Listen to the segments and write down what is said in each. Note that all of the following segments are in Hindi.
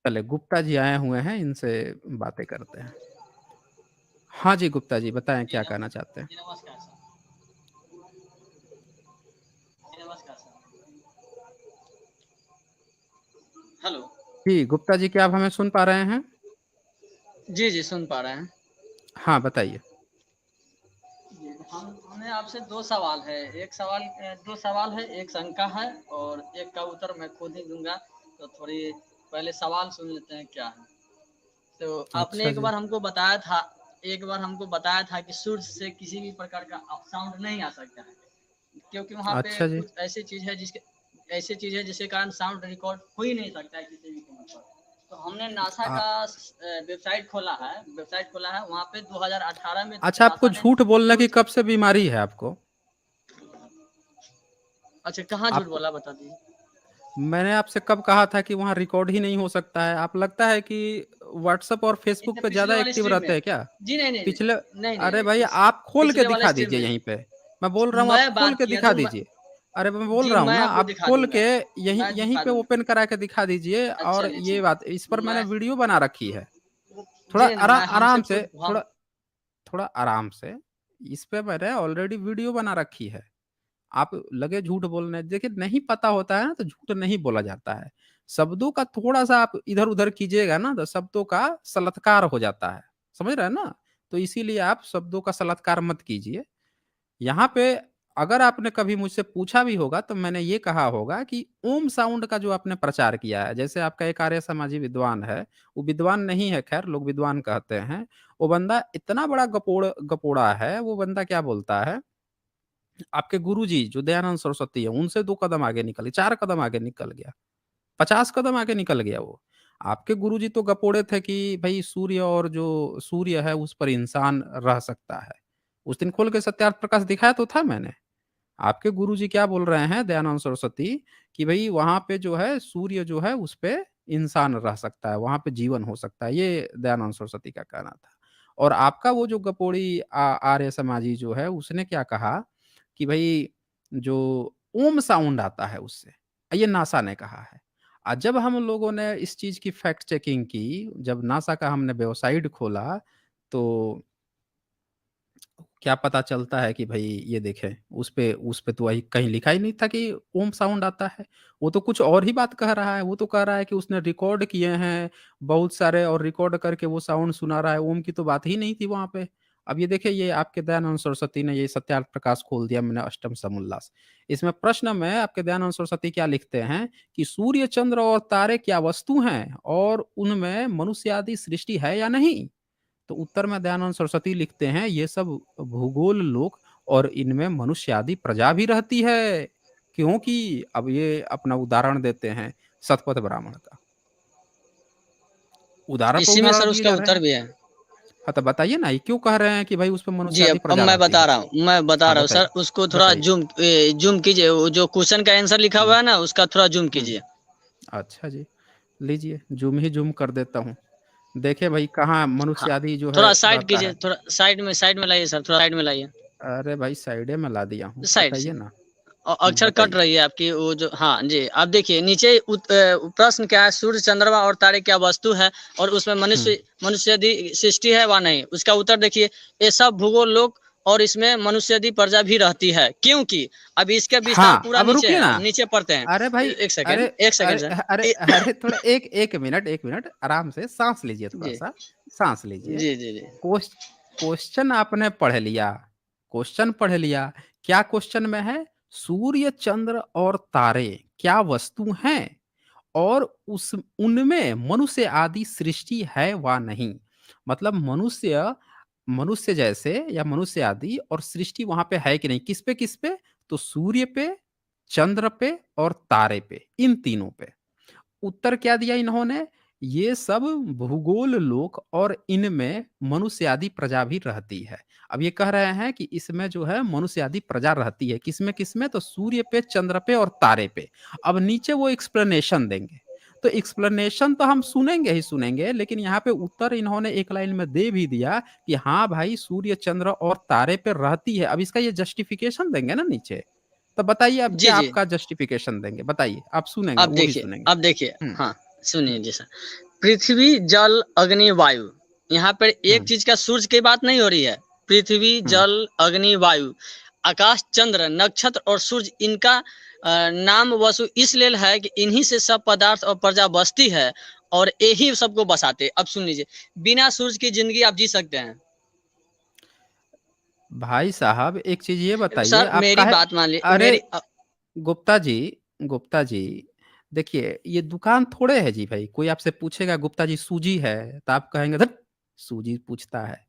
चले गुप्ता जी आए हुए हैं, इनसे बातें करते हैं। हाँ जी, गुप्ता जी बताएँ क्या कहना चाहते हैं? जी नमस्कार सर। जी नमस्कार सर। हेलो। जी, गुप्ता जी क्या आप हमें सुन पा रहे हैं? जी, जी, सुन पा रहे हैं। हाँ, बताइए। जी, हमें आपसे 2 सवाल है। 2 सवाल है, 1 शंका है और 1 का उत्तर मैं खुद ही दूँगा। तो थोड़ी पहले सवाल सुन लेते हैं क्या है। तो आपने अच्छा जी। एक बार हमको बताया था कि सूर्य से किसी भी प्रकार का साउंड नहीं आ सकता है। क्योंकि वहाँ पे अच्छा जी। कुछ ऐसी चीज़ है जिसके कारण साउंड रिकॉर्ड हो ही नहीं सकता है किसी भी कीमत पर। तो हमने नासा आ का वेबसाइट खोला है, वहाँ पे 2018 में अच्छा, आपको नासा ने झूठ बोलने की सूर्य। कब से बीमारी है आपको? अच्छा, कहाँ झूठ आपको बोला बता दीजिए? मैंने आपसे कब कहा था कि वहाँ रिकॉर्ड ही नहीं हो सकता है? आप लगता है कि व्हाट्सएप और फेसबुक इतने पे पिछले ज़्यादा वाले एक्टिव स्ट्रीम रहते में। हैं क्या? जी, नहीं, नहीं, पिछले नहीं। नहीं, नहीं, अरे नहीं, भाई आप खोल के पिछले वाले दिखा स्ट्रीम दीजिए में। यहीं पे। मैं बोल रहा हूँ आप मैं खोल बात के किया दिखा तो दीजिए। अरे मैं बोल जी, रहा हूँ मैं ना आपको आप दिखा खोल दूँगा। के यहीं मैं यहीं दिखा पे दूँगा। ओपन करा के दिखा दीजिए और चलिए ये ठीक बात इस पर है। मैंने वीडियो बना रखी है। थोड़ा जी, नहीं, मैं हमसे आराम से खुद हम। थोड़ा थोड़ा आराम से इस पे मैंने ऑलरेडी वीडियो बना रखी है। आप लगे झूठ बोलने देखिए नहीं पता होता है ना तो झूठ नहीं बोला जाता है। शब्दों का थोड़ा-सा आप इधर-उधर कीजिएगा ना तो शब्दों का सलत्कार हो जाता है। समझ रहे हैं ना? तो इसीलिए आप शब्दों का सलत्कार मत कीजिए। यहाँ पे अगर आपने कभी मुझसे पूछा भी होगा तो मैंने ये कहा होगा कि ओम साउंड का जो आपने प्रचार किया है, जैसे आपका एक आर्य समाजी विद्वान है, वो विद्वान नहीं है खैर लोग विद्वान कहते हैं। वो बंदा इतना बड़ा गपोड़ा है, वो बंदा क्या बोलता है आपके गुरुजी जो दयानंद सरस्वती है, उनसे 2 कदम आगे निकल गया, 4 कदम आगे निकल गया, 50 कदम आगे निकल गया वो। आपके गुरुजी तो गपोड़े थे कि भई सूर्य और जो सूर्य है उस पर इंसान रह सकता है। उस दिन खोल के सत्यार्थ प्रकाश दिखाया तो था मैंने। आपके गुरुजी क्या बोल रहे हैं दयानंद सरस्वती कि भई वहाँ पे जो है सूर्य जो है उस पे इंसान रह सकता है, वहाँ पे जीवन हो सकता है, ये दयानंद सरस्वती का कहना था। और आपका वो जो गपोड़ी आर्य समाजी जो है उसने क्या कहा कि भई जो ओम साउंड आता है उससे, ये नासा ने कहा है। जब हम लोगों ने इस चीज़ की फैक्ट चेकिंग की, जब नासा का हमने वेबसाइट खोला तो क्या पता चलता है कि भई ये देखें, उस पे तो वही कहीं लिखा ही नहीं था कि ओम साउंड आता है। वो तो कुछ और ही बात कह रहा है, वो तो कह रहा है कि उसने रिकॉर्ड किए हैं बहुत सारे और रिकॉर्ड करके वो साउंड सुना रहा है, ओम की तो बात ही नहीं थी वहाँ पे। अब ये देखिए ये आपके दयानंद सरस्वती ने ये सत्यार्थ प्रकाश खोल दिया मैंने अष्टम समुल्लास। इसमें प्रश्न में आपके दयानंद सरस्वती क्या लिखते हैं कि सूर्य, चंद्र और तारे क्या वस्तु हैं और उनमें मनुष्य आदि सृष्टि है या नहीं? तो उत्तर में दयानंद सरस्वती लिखते हैं ये सब भूगोल लोक और इनमें मनुष्य आदि प्रजा भी रहती है क्योंकि अब ये अपना उदाहरण देते हैं सतपथ ब्राह्मण का उदाहरण पर इसी में उदाहरण सर दिए उसका जा रहे उत्तर हैं। भी है। हाँ तो बताइए ना ये क्यों कह रहे हैं कि भाई उस पर मनुष्य जी, आदि अब प्रजा रहती है। मैं बता हाँ रहा हूँ सर, बताइए उसको थोड़ा बताइए। ज़ूम कीजिए, वो जो क्वेश्चन का आंसर लिखा हम्म, हुआ है ना, उसका थोड़ा ज़ूम हम्म, कीजिए। अच्छा जी लीजिए जूम ही जूम कर देता हूँ। देखिए भाई कहाँ हाँ, मनुष्य आदि जो है थोड़ा साइड रहता कीजिए, है। थोड़ा साइड में लाइए सर, थोड़ा साइड में लाइए। अरे भाई साइडे में ला दिया हूँ साइड से। बताइए ना। अक्षर कट बताइए। रही है आपकी वो जो, हाँ जी, आप देखिए नीचे प्रश्न क्या है, सूर्य, चंद्रमा और तारे क्या वस्तु है और उसमें हम्म। मनुष्य यदि सृष्टि है व नहीं? उसका उत्तर देखिए, ये सब भूगोल लोक और इसमें मनुष्य यदि प्रजा भी रहती है, क्योंकि अभी इसका विस्तार हाँ, पूरा अब नीचे रुकिए है, ना। अब नीचे पढ़ते हैं। अरे भाई अरे एक सेकंड अरे सर। अरे ए, अरे थोड़ा 1 मिनट आराम से साँस लीजिए जी, थोड़ा-सा, साँस लीजिए। जी, जी, जी। क्वेश्च क्वेश्चन आपने पढ़ लिया, क्वेश्चन पढ़ लिया। क्या क्वेश्चन में है? सूर्य, चंद्र और तारे क्या वस्तु हैं? और उस उनमें मनुष्य आदि सृष्टि है व नहीं? मतलब मनुष्य जैसे या मनुष्य आदि और सृष्टि वहाँ पे है कि नहीं? किस पे? तो सूर्य पे, चंद्र पे और तारे पे, इन तीनों पे। उत्तर क्या दिया इन्होंने? ये सब भूगोल लोक और इनमें मनुष्य आदि प्रजा भी रहती है। अब ये कह रहे हैं कि इसमें जो है मनुष्य आदि प्रजा रहती है। किसमें? तो सूर्य पे, चंद्र पे और तारे पे। अब नीचे वो एक्सप्लेनेशन देंगे। तो एक्सप्लेनेशन तो हम सुनेंगे ही सुनेंगे, लेकिन यहाँ पे उत्तर इन्होंने एक लाइन में दे भी दिया कि हाँ भाई सूर्य, चंद्र और तारे पे रहती है। अब इसका ये जस्टिफिकेशन देंगे ना नीचे। तो बताइए अब जी, क्या जी। आपका जस्टिफिकेशन देंगे? बताइए, आप सुनेंगे, वो भी सुनेंगे। अब देखिए, हुँ, हाँ, सुनिए हुँ, जी सर। पृथ्वी जल अग्नि वायु, यहाँ पर एक चीज का सूर्य की बात नहीं हो रही है। पृथ्वी जल अग्नि वायु, आकाश चंद्र नक्षत्र और सूर्य, इनका नाम वसु इसलिए है कि इन्हीं से सब पदार्थ और प्रजा बसती है और यही सबको बसाते। अब सुन लीजिए, बिना सूर्य की जिंदगी आप जी सकते हैं? भाई साहब एक चीज ये बताइए, सर आप मेरी काहे, बात मान ली, अरे मेरी गुप्ता जी, गुप्ता जी देखिए ये दुकान थोड़े है जी भाई, कोई आपसे पूछेगा गुप्ता जी सूजी है तो आप कहेंगे धत सूजी पूछता है।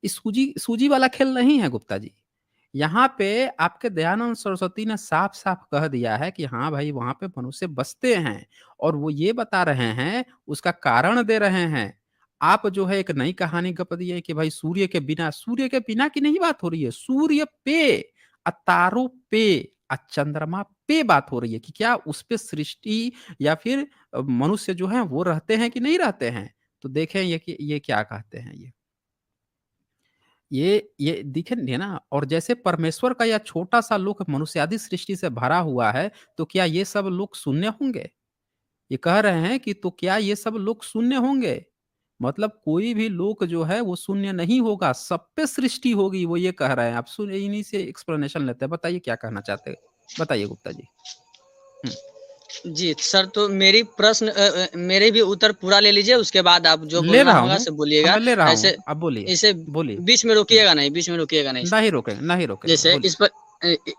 इस सूजी सूजी वाला खेल नहीं है गुप्ता जी। यहाँ पे आपके दयानंद सरस्वती ने साफ साफ कह दिया है कि हाँ भाई वहां पे मनुष्य बसते हैं, और वो ये बता रहे हैं, उसका कारण दे रहे हैं। आप जो है एक नई कहानी गप दिए कि भाई सूर्य के बिना की नहीं बात हो रही है, सूर्य पे तारों पे चंद्रमा पे बात हो रही है कि क्या उस पे सृष्टि या फिर मनुष्य जो है वो रहते हैं कि नहीं रहते हैं। तो देखें ये कि ये क्या कहते हैं, ये दिखेंगे ना। और जैसे परमेश्वर का यह छोटा सा लोक मनुष्य आदि सृष्टि से भरा हुआ है, तो क्या ये सब लोग शून्य होंगे? ये कह रहे हैं कि तो क्या ये सब लोग शून्य होंगे? मतलब कोई भी लोक जो है वो शून्य नहीं होगा, सब पे सृष्टि होगी, वो ये कह रहे हैं। आप सुन इन्हीं से एक्सप्लेनेशन लेते हैं, बताइए क्या कहना चाहते हैं, बताइए गुप्ता जी। जी सर, तो मेरी प्रश्न मेरे भी उत्तर पूरा ले लीजिए, उसके बाद आप जो ले बोलना रहा होगा हूँ, से बोलिएगा। मैं ले रहा हूँ, ऐसे आप बोलिए, इसे बोलिए। बीच में रोकिएगा नहीं, बीच में रोकिएगा नहीं सर। नहीं रोकेंगे, नहीं रोकेंगे, जैसे बोलिए।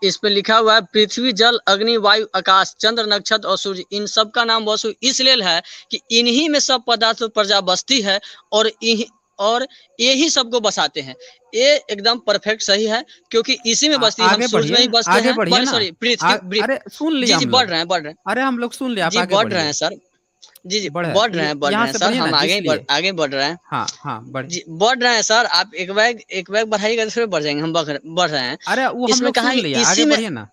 इस पर लिखा हुआ है, पृथ्वी जल अग्नि वायु आकाश चंद्र नक्षत्र और सूर्य, इन सब का नाम वसु इसलिए है कि इन्हीं में सब पदार्थ और प्रजा बसती है और और यही सबको बसाते हैं। ये एकदम परफेक्ट सही है, क्योंकि इसी में बसती है। हम आगे सूरज में बढ़िए, ही बसते आगे हैं, बढ़िए ना। सॉरी पृथ्वी। अरे सुन जी लिया जी, हम बढ़ लोग। रहे हैं, बढ़ रहे हैं। अरे हम लोग सुन लिया, आप जी आगे बढ़ रहे बढ़िए। हैं सर। जी जी, बढ़े बढ़ रहे यहाँ हैं से सर, बढ़िए हम ना, जिस लिए। आगे बढ़ रहे हैं। हाँ हाँ बढ़िए। जी बढ़ रहे हैं सर, आप एक बैग बढ़ाइएगा तो फिर बढ़ जाएंगे, हम बढ़ रहे हैं। अरे वो हम इसमें लोग कहा सुन है लिया, आगे इसी में बढ़िए ना।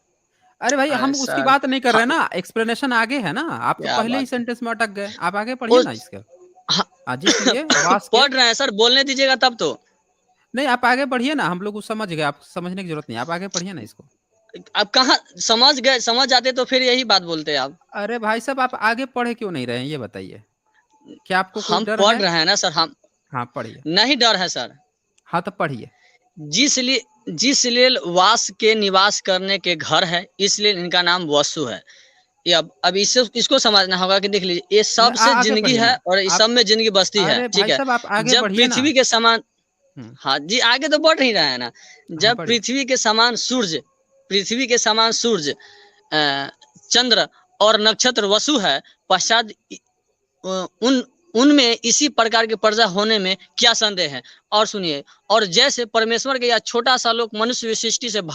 अरे भाई हम उसकी सर, बात नहीं कर रहे हाँ, ना, एक्सप्लेनेशन आगे है ना, आप तो क्या पहले ही बात है। सेंटेंस में अटक गए, आप आगे बढ़िए उस ना इसके। हाँ, जिस लिए वास के। पढ़ रहे हैं सर, बोलने दीजिएगा तब तो। नहीं आप आगे बढ़िए ना, हम लोग समझ गए, आप समझने की जरूरत नहीं, आप आगे बढ़िए ना इसको। आप कहाँ समझ गए, समझ जाते तो फिर यही बात बोलते आप। अरे भाई साहब आप आगे पढ़े क्यों नहीं रहे हैं, ये बताइए। क्या आपको कोई हम डर पढ़ है? रहे हैं ना सर, हम हाँ पढ़िए। नहीं डर है सर। हाँ तो पढ़िए। जिस लिए वास के निवास करने के घर है, इसलिए इनका नाम वसु है। ये अब इसको समझना होगा कि देख लीजिए, ये सबसे आगे जिंदगी बढ़िए है ना और इस सब आप। में जिंदगी बसती है, अरे ठीक भाई है। साहब आप आगे जब बढ़िए ना। पृथ्वी के समान, हम्म, हाँ जी आगे तो बढ़ ही रहा है ना। हाँ जब बढ़िए। पृथ्वी के समान सूर्य चंद्र और नक्षत्र वसु है, पश्चात उन उनमें इसी प्रकार के प्रजा होने में क्या संदेह है। और सुनिए, और जैसे परमेश्वर के यह छोटा सा लोक मनुष्य सृष्टि से तो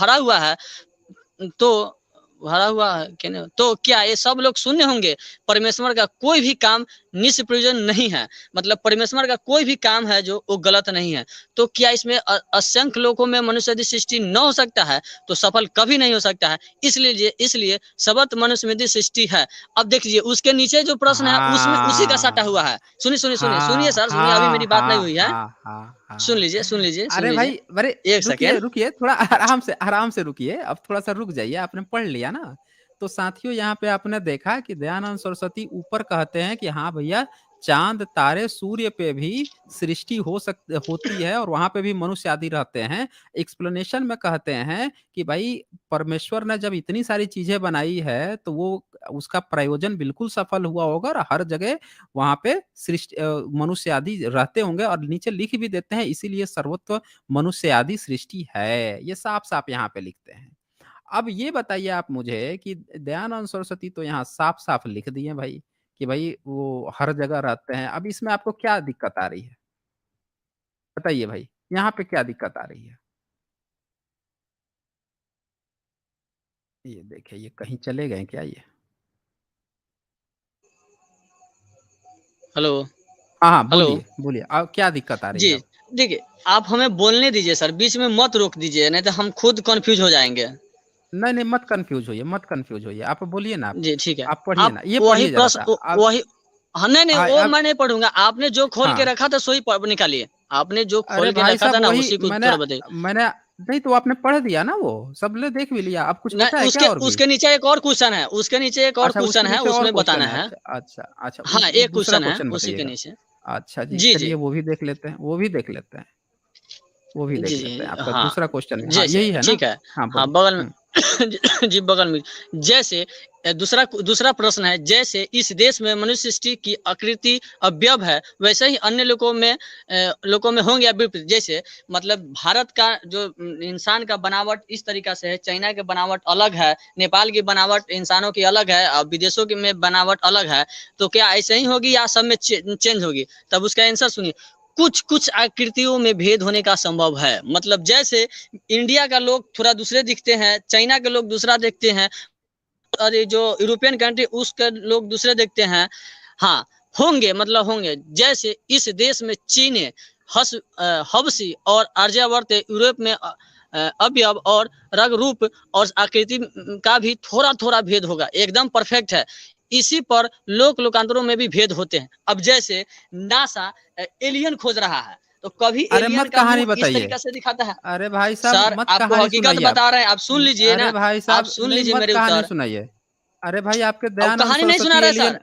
भरा हुआ है क्या नहीं, तो क्या ये सब लोग शून्य होंगे? परमेश्वर का कोई भी काम निष्प्रयोजन नहीं है, मतलब परमेश्वर का कोई भी काम है जो वो गलत नहीं है। तो क्या इसमें असंख्य लोगों में मनुष्य यदि सृष्टि न हो सकता है तो सफल कभी नहीं हो सकता है। इसलिए सबत मनुष्य में सृष्टि है। अब देख लीजिए उसके नीचे जो प्रश्न है उसमें उसी का सटा हुआ हाँ है। सुनिए सुनिए सुनिए सुनिए हाँ सर, सुनिए, अभी हाँ मेरी बात नहीं हाँ हुई है। हाँ हाँ सुन हाँ। लीजिए सुन लीजिए सुन अरे लीजिए, भाई अरे एक रुकिए सेकेंड। रुकिए थोड़ा आराम से रुकिए, अब थोड़ा सा रुक जाइए, आपने पढ़ लिया ना। तो साथियों यहाँ पे आपने देखा कि दयानंद सरस्वती ऊपर कहते हैं कि हाँ भैया चांद तारे सूर्य पे भी सृष्टि होती है और वहां पे भी मनुष्य आदि रहते हैं। एक्सप्लेनेशन में कहते हैं कि भाई परमेश्वर ने जब इतनी सारी चीजें बनाई है तो वो उसका प्रयोजन बिल्कुल सफल हुआ होगा और हर जगह वहां पे मनुष्य आदि रहते होंगे, और नीचे लिख भी देते हैं इसीलिए सर्वत्र मनुष्य आदि सृष्टि है, ये साफ साफ यहाँ पे लिखते हैं। अब ये बताइए आप मुझे कि दयानंद सरस्वती तो यहाँ साफ साफ लिख दिए भाई कि भाई वो हर जगह रहते हैं, अब इसमें आपको क्या दिक्कत आ रही है, बताइए भाई, यहाँ पे क्या दिक्कत आ रही है? ये देखिए ये कहीं चले गए क्या ये? हेलो। हाँ हाँ हेलो। बोलिए बोलिए, अब क्या दिक्कत आ रही है जी अब? देखिए, आप हमें बोलने दीजिए सर, बीच में मत रोक दीजिए, नहीं तो हम खुद कंफ्यूज हो जाएंगे। नहीं नहीं मत कंफ्यूज होइए, मत कंफ्यूज होइए, आप बोलिए ना जी ठीक है। आप पढ़िए आप ना, ये वही पढ़िए जरा सा प्रश्न अब। वही, हाँ नहीं नहीं, हाँ वो अब मैं नहीं पढ़ूंगा, आपने जो खोल के हाँ। रखा था सोई निकालिए, आपने जो अरे खोल के भाई रखा साहब था ना वही उसी को मैंने थोड़ा बताइए। मैंने नहीं तो आपने पढ़ दिया ना, वो सब ले देख भी लिया, अब कुछ बचा नहीं, है क्या उसके और भी? उसके नीचे एक और क्वेश्चन है, उसके नीचे एक और अच्छा, क्वेश्चन उसके है, नीचे और उसमें क्वेश्चन बताना है। है। अच्छा, अच्छा, अच्छा, हाँ, वो एक दूसरा क्वेश्चन है क्वेश्चन उसी के बताइएगा। नीचे। अच्छा जी, जी, चलिए जी। वो भी देख लेते हैं, वो भी देख लेते हैं, वो भी जी, देख लेते हैं। जी। आपका हाँ, दूसरा क्वेश्चन है, हाँ, जैसे यही है ना? ठीक है। हाँ, हाँ, बोलिए। बगल में हुँ। जी, बगल में। जैसे दूसरा दूसरा प्रश्न है, जैसे इस देश में मनुष्य सृष्टि की आकृति अवयव है, वैसे ही अन्य लोगों में होंगे या विपरीत? जैसे मतलब भारत का जो इंसान का बनावट इस तरीका से है, चाइना की बनावट अलग है, नेपाल की बनावट इंसानों की अलग है और विदेशों की में बनावट अलग है, तो क्या ऐसे ही होगी या सब में चेंज होगी? तब उसका आंसर सुनिए। कुछ कुछ आकृतियों में भेद होने का संभव है। मतलब जैसे इंडिया का लोग थोड़ा दूसरे दिखते हैं, चाइना के लोग दूसरा देखते हैं, और ये जो यूरोपियन कंट्री उसके लोग दूसरे देखते हैं। हाँ, होंगे, मतलब होंगे। जैसे इस देश में चीनी, हबशी और आर्यावर्त यूरोप में अवयव और रंग रूप और आकृति का भी थोड़ा थोड़ा भेद होगा, एकदम परफेक्ट है। इसी पर लोकांतरों में भी भेद होते हैं। अब जैसे नासा एलियन खोज रहा है, तो कभी अरे एलियन मत का कहानी मुंह इस बताइए। तरीका से दिखाता है। अरे भाई साहब सर, मत आपको कहानी हकीकत सुनाइए आप। बता रहे हैं, आप सुन लीजिए अरे ना। भाई आप साहब सुन नहीं, लीजिए मत मेरे कहानी उत्तर। सुनाइए। अरे भाई अब कहानी नहीं सुना रहे सर।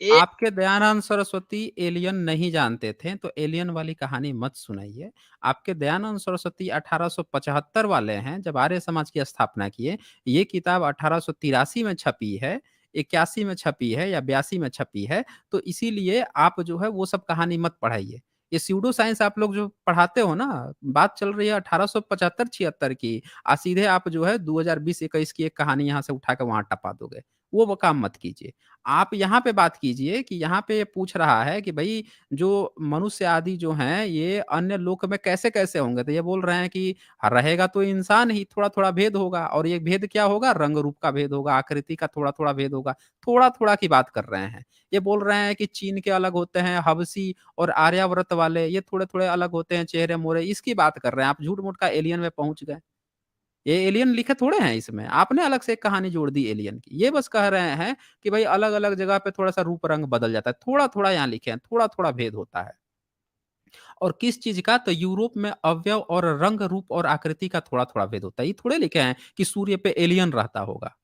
ए, आपके दयानंद सरस्वती एलियन नहीं जानते थे, तो एलियन वाली कहानी मत सुनाइए। आपके दयानंद सरस्वती 1875 वाले हैं, जब आर्य समाज की स्थापना किए। ये किताब 1883 में छपी है, 81 में छपी है या 82 में छपी है। तो इसीलिए आप जो है वो सब कहानी मत पढ़ाइए। ये स्यूडो साइंस आप लोग जो पढ़ाते हो ना, बात चल रही है 1875-76 की, सीधे आप जो है 2020-21 की एक कहानी यहाँ से उठा के वहां टपा दोगे। वो काम मत कीजिए। आप यहाँ पे बात कीजिए कि यहाँ पे ये पूछ रहा है कि भई जो मनुष्य आदि जो हैं, ये अन्य लोक में कैसे-कैसे होंगे? तो ये बोल रहे हैं कि रहेगा तो इंसान ही, थोड़ा-थोड़ा भेद होगा, और ये भेद क्या होगा? रंग रूप का भेद होगा, आकृति का थोड़ा-थोड़ा भेद होगा। थोड़ा-थोड़ा की बात कर रहे हैं। ये बोल रहे हैं कि चीन के अलग होते हैं, हबशी और आर्यावर्त वाले, ये थोड़े-थोड़े अलग होते हैं चेहरे-मोहरे, इसकी बात कर रहे हैं। आप झूठ-मूठ का एलियन में पहुँच गए। ये एलियन लिखे थोड़े हैं इसमें, आपने अलग से एक कहानी जोड़ दी एलियन की। ये बस कह रहे हैं कि भई अलग-अलग जगह पे थोड़ा-सा रूप-रंग बदल जाता है, थोड़ा-थोड़ा यहाँ लिखे हैं, थोड़ा-थोड़ा भेद होता है। और किस चीज़ का? तो यूरोप में अवयव और रंग, रूप और आकृति का थोड़ा-थोड़ा भेद होता है। ये थोड़े लिखे हैं कि सूर्य पे एलियन रहता होगा।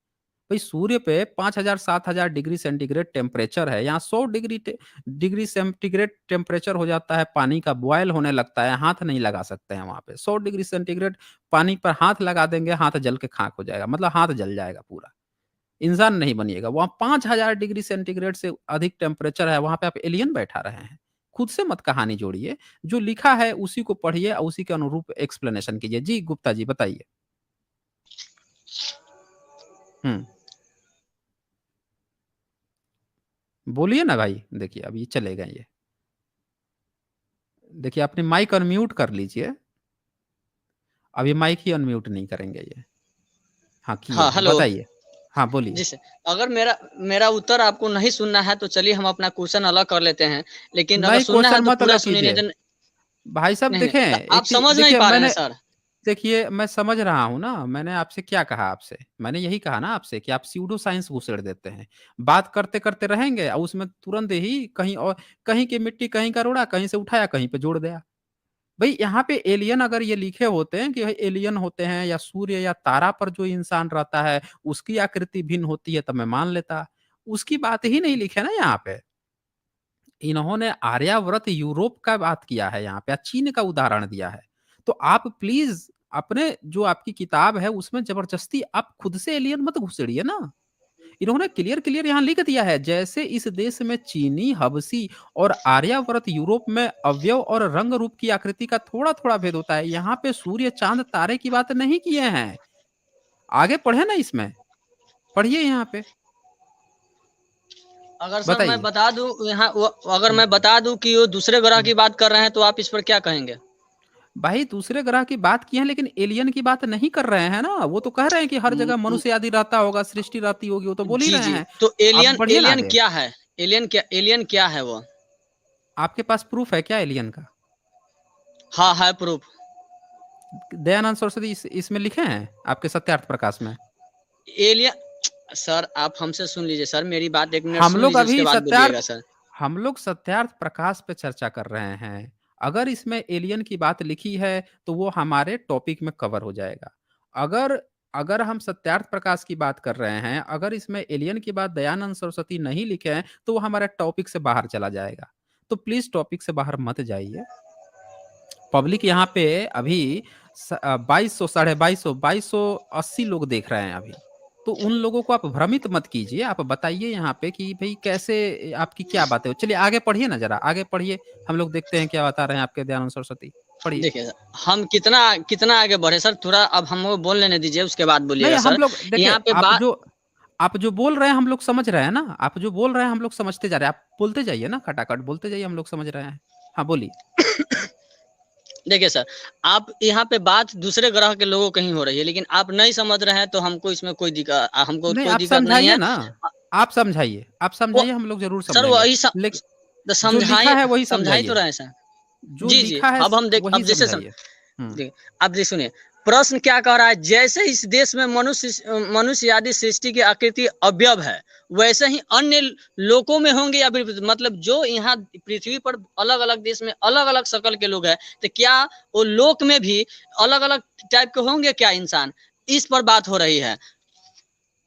भई सूर्य पे 5000 7000 डिग्री सेंटीग्रेड टेम्परेचर है, यहाँ 100 डिग्री सेंटीग्रेड टेम्परेचर हो जाता है, पानी का बॉयल होने लगता है, हाथ नहीं लगा सकते हैं वहाँ पे। 100 डिग्री सेंटीग्रेड पानी पर हाथ लगा देंगे, हाथ जल के खाक हो जाएगा, मतलब हाथ जल जाएगा पूरा, इंसान नहीं बनिएगा। वहाँ 5000 डिग्री सेंटीग्रेड से अधिक टेम्परेचर है, वहाँ पे आप एलियन बैठा रहे हैं। खुद से मत कहानी जोड़िए, जो लिखा है उसी को पढ़िए और उसी के अनुरूप एक्सप्लेनेशन कीजिए। जी, गुप्ता जी बताइए। हुँ, बोलिए ना भाई, देखिए अब ये चले गए ये। देखिए, अपने माइक अनम्यूट कर लीजिए। अभी माइक ही अनम्यूट नहीं करेंगे ये। हाँ, किए हाँ, हैं, हेलो। बताइए। हाँ, बोलिए। जी सर, अगर मेरा मेरा उत्तर आपको नहीं सुनना है तो चलिए हम अपना क्वेश्चन अलग कर लेते हैं। लेकिन अगर नहीं, सुनना है क्वेश्चन तो मत पूरा अलग सुनिए, नहीं कीजिए। तो भाई साहब नहीं, देखें, नहीं तो आप एक चीज़ समझ नहीं देखिए पा रहे हैं मैंने सर। देखिए मैं समझ रहा हूँ ना, मैंने आपसे क्या कहा आपसे? मैंने यही कहा ना आपसे कि आप स्यूडो साइंस घुसेड़ देते हैं। बात करते-करते रहेंगे और उसमें तुरंत ही कहीं और, कहीं की मिट्टी कहीं का रोड़ा, कहीं से उठाया कहीं पे जोड़ दिया। भई यहाँ पे एलियन अगर ये लिखे होते हैं कि भाई एलियन होते हैं या सूर्य या तारा पर जो इंसान रहता है, उसकी आकृति भिन्न होती है, तब मैं मान लेता। उसकी बात ही नहीं लिखे ना यहाँ पे। इन्होंने आर्यावर्त यूरोप का बात किया है यहाँ पे, चीन का उदाहरण दिया है। तो आप प्लीज़ अपने जो आपकी किताब है उसमें ज़बरदस्ती आप खुद से एलियन मत घुसेड़िए ना। इन्होंने क्लियर-क्लियर यहाँ लिख दिया है, जैसे इस देश में चीनी, हबशी और आर्यावर्त यूरोप में अवयव और रंग रूप की आकृति का थोड़ा-थोड़ा भेद होता है। यहाँ पे सूर्य, चाँद, तारे की बात नहीं किए हैं। आगे पढ़े ना इसमें, पढ़िए यहाँ पे, अगर सर मैं बताइए। बता दूं यहाँ अगर हुँ, मैं बता दूं कि वो दूसरे ग्रह हुँ। की बात कर रहे हैं तो आप इस पर क्या कहेंगे? भाई दूसरे ग्रह की बात की है लेकिन एलियन की बात नहीं कर रहे हैं ना। वो तो कह रहे हैं कि हर न- जगह न- मनुष्य आदि रहता होगा, सृष्टि रहती होगी, वो तो बोल ही जी रहे जी, हैं। तो आप एलियन बढ़िए ना एलियन आगे। क्या है? एलियन क्या है वो? आपके पास प्रूफ है क्या एलियन का? हाँ, है प्रूफ। दयानंद सरस्वती इसमें लिखे हैं आपके सत्यार्थ प्रकाश में? एलियन सर, आप हमसे सुन लीजिए सर, मेरी बात 1 मिनट हम सुन लोग लीजिए, उसके अभी बाद सत्यार्थ बोलिएगा सर। हम लोग सत्यार्थ प्रकाश पे चर्चा कर रहे हैं। अगर इसमें एलियन की बात लिखी है, तो वो हमारे टॉपिक में कवर हो जाएगा। अगर अगर हम सत्यार्थ प्रकाश की बात कर रहे हैं, अगर इसमें एलियन की बात दयानंद सरस्वती नहीं लिखे हैं, तो वो हमारे टॉपिक से बाहर चला जाएगा। तो प्लीज़ टॉपिक से बाहर मत जाइए। पब्लिक यहाँ पे अभी 2200 साढ़े 2200 2280 लोग देख रहे हैं अभी। तो उन लोगों को आप भ्रमित मत कीजिए। आप बताइए यहाँ पे कि भई कैसे आपकी क्या बातें हो। चलिए आगे पढ़िए ना ज़रा, आगे पढ़िए। हम लोग देखते हैं क्या बता रहे हैं आपके दयानंद सरस्वती। पढ़िए। देखिए सर, हम कितना कितना आगे बढ़े सर, थोड़ा अब हमको बोल लेने दीजिए, उसके बाद नहीं बोलिएगा हम सर। लोग देखिए यहाँ पे बात आप जो बोल रहे हैं हम लोग समझ रहे हैं ना। आप जो बोल रहे हैं हम लोग समझते जा रहे हैं। आप बोलते जाइए ना खटाखट बोलते जाइए हम लोग समझ रहे हैं। हाँ, बोलिए। देखिए सर, आप यहाँ पे बात दूसरे ग्रह के लोगों की ही हो रही है, लेकिन आप नहीं समझ रहे हैं, तो हमको इसमें नहीं कोई आप दिक्कत नहीं समझाइए है। ना। आप वो समझाइए हम लोग ज़रूर सर समझेंगे। वही लेकिन तो जो लिखा समझाए है वही समझा ही तो समझाइए। रहे हैं सर। जो जी, जी। लिखा है अब हम देख वही अब जैसे समझाइए। हुँ। देखिए, अब जी सुनिए, प्रश्न क्या कह रहा है, जैसे इस देश में मनुष्य आदि सृष्टि की आकृति अवयव है, वैसे ही अन्य लोकों में होंगे या विपरीत, मतलब जो यहाँ पृथ्वी पर अलग-अलग देश में अलग-अलग शकल के लोग हैं, तो क्या वो लोक में भी अलग-अलग टाइप के होंगे क्या इंसान? इस पर बात हो रही है।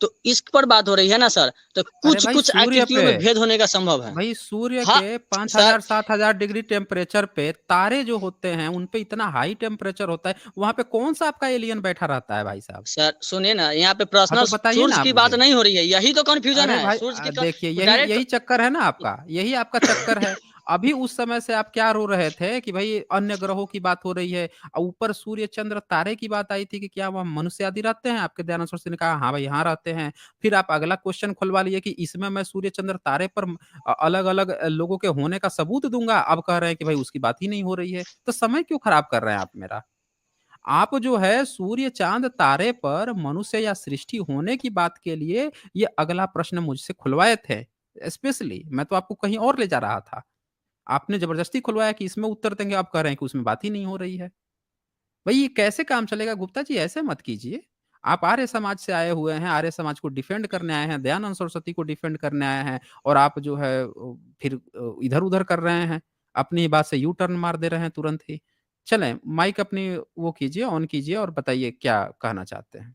तो इस पर बात हो रही है ना सर, तो अरे भाई कुछ-कुछ सूर्य आकृतियों पे में भेद होने का संभव है। भाई सूर्य हाँ, के सर 5000 7000 डिग्री टेम्परेचर पे तारे जो होते हैं उन पे इतना हाई टेम्परेचर होता है, वहाँ पे कौन-सा आपका एलियन बैठा रहता है भाई साहब? सर सुनिए ना, यहाँ पे हाँ, पर्सनल तो बताइए ना सूर्य आप की बात मुझे। नहीं हो रही है, यही तो कन्फ्यूजन अरे है। भाई सूर्य की देखिए यही डायरेक्ट यही चक्कर है ना आपका, यही आपका चक्कर है। अभी उस समय से आप क्या रो रहे थे कि भाई अन्य ग्रहों की बात हो रही है ऊपर सूर्य, चंद्र, तारे की बात आई थी कि क्या वहाँ मनुष्य आदि रहते हैं? आपके दयानंद सरस्वती ने कहा हाँ भाई, यहाँ रहते हैं। फिर आप अगला क्वेश्चन खुलवा लिए कि इसमें मैं सूर्य, चंद्र, तारे पर अलग-अलग लोगों के होने का सबूत दूँगा। अब कह रहे हैं कि भाई उसकी बात ही नहीं हो रही है। तो समय क्यों खराब कर रहे हैं आप मेरा? आप जो है सूर्य, चाँद, तारे पर मनुष्य या सृष्टि होने की बात के लिए ये अगला प्रश्न मुझसे खुलवाए थे। स्पेशली मैं तो आपको कहीं और ले जा रहा था। आपने ज़बरदस्ती खुलवाया कि इसमें उत्तर देंगे, आप कह रहे हैं कि उसमें बात ही नहीं हो रही है। भई ये कैसे काम चलेगा गुप्ता जी ऐसे मत कीजिए। आप आर्य समाज से आए हुए हैं, आर्य समाज को डिफेंड करने आए हैं, दयानंद सरस्वती को डिफेंड करने आए हैं और आप जो है फिर इधर-उधर कर रहे हैं। अपनी ही बात से यू टर्न मार दे रहे हैं तुरंत ही। चलें माइक अपनी वो कीजिए, ऑन कीजिए और बताइए क्या कहना चाहते हैं?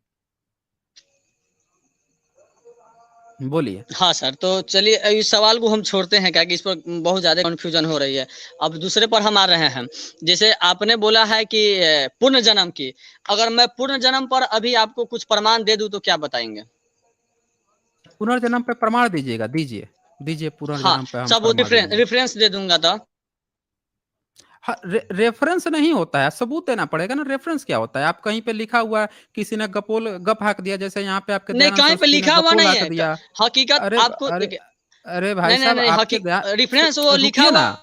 बोलिए। हाँ सर, तो चलिए इस सवाल को हम छोड़ते हैं, क्या कि इस पर बहुत ज़्यादा कन्फ्यूजन हो रही है। अब दूसरे पर हम आ रहे हैं। जैसे आपने बोला है कि पुनर्जन्म की, अगर मैं पुनर्जन्म पर अभी आपको कुछ प्रमाण दे दूँ तो क्या बताएँगे? पुनर्जन्म पे प्रमाण दीजिएगा, दीजिए। दीजिए हाँ, पुनर्जन्म पे हम सब वो प्रमाण लेंगे। रेफ़रेंस दे दूँगा तो। हाँ, रेफरेंस नहीं होता है, सबूत देना पड़ेगा ना, रेफरेंस क्या होता है? आप कहीं पे लिखा हुआ है, किसी ने गप हाँक दिया, जैसे यहाँ पे आपके नहीं, दयानंद कहीं पे सरस्वती ने लिखा हुआ गपोल नहीं हाँक है। दिया। हकीकत अरे आपको अरे देखिए, अरे भाई नहीं, नहीं, साहब नहीं, आपके रेफ़रेंस वो लिखा रुकिए हुआ। ना।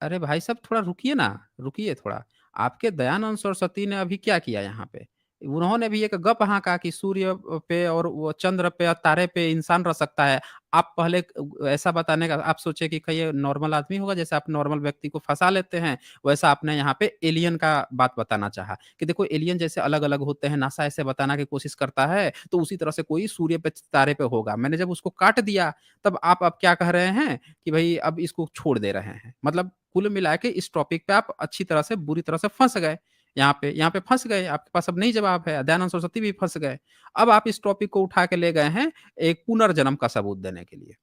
अरे भाई साहब थोड़ा रुकिए ना, रुकिए थोड़ा। आपके दयानंद सरस्वती ने अभी क्या किया यहाँ पे? उन्होंने भी एक गप हाँका कि सूर्य पे और वो चंद्र पे और तारे पे इंसान रह सकता है। आप पहले ऐसा बताने का आप सोचे कि कहीं ये नॉर्मल आदमी होगा, जैसे आप नॉर्मल व्यक्ति को फँसा लेते हैं, वैसा आपने यहाँ पे एलियन का बात बताना चाहा कि देखो एलियन जैसे अलग-अलग होते हैं, नासा ऐसे बताने की कोशिश करता है, तो उसी तरह से कोई सूर्य पे, तारे पे होगा। मैंने जब उसको काट दिया, तब आप अब क्या कह रहे हैं कि भई अब इसको छोड़ दे रहे हैं। मतलब कुल मिला के इस टॉपिक पे आप अच्छी तरह से, बुरी तरह से फँस गए। यहाँ पे फँस गए, आपके पास अब नहीं जवाब है। दयानंद सरस्वती भी फँस गए। अब आप इस टॉपिक को उठा के ले गए हैं एक पुनर्जन्म का सबूत देने के लिए।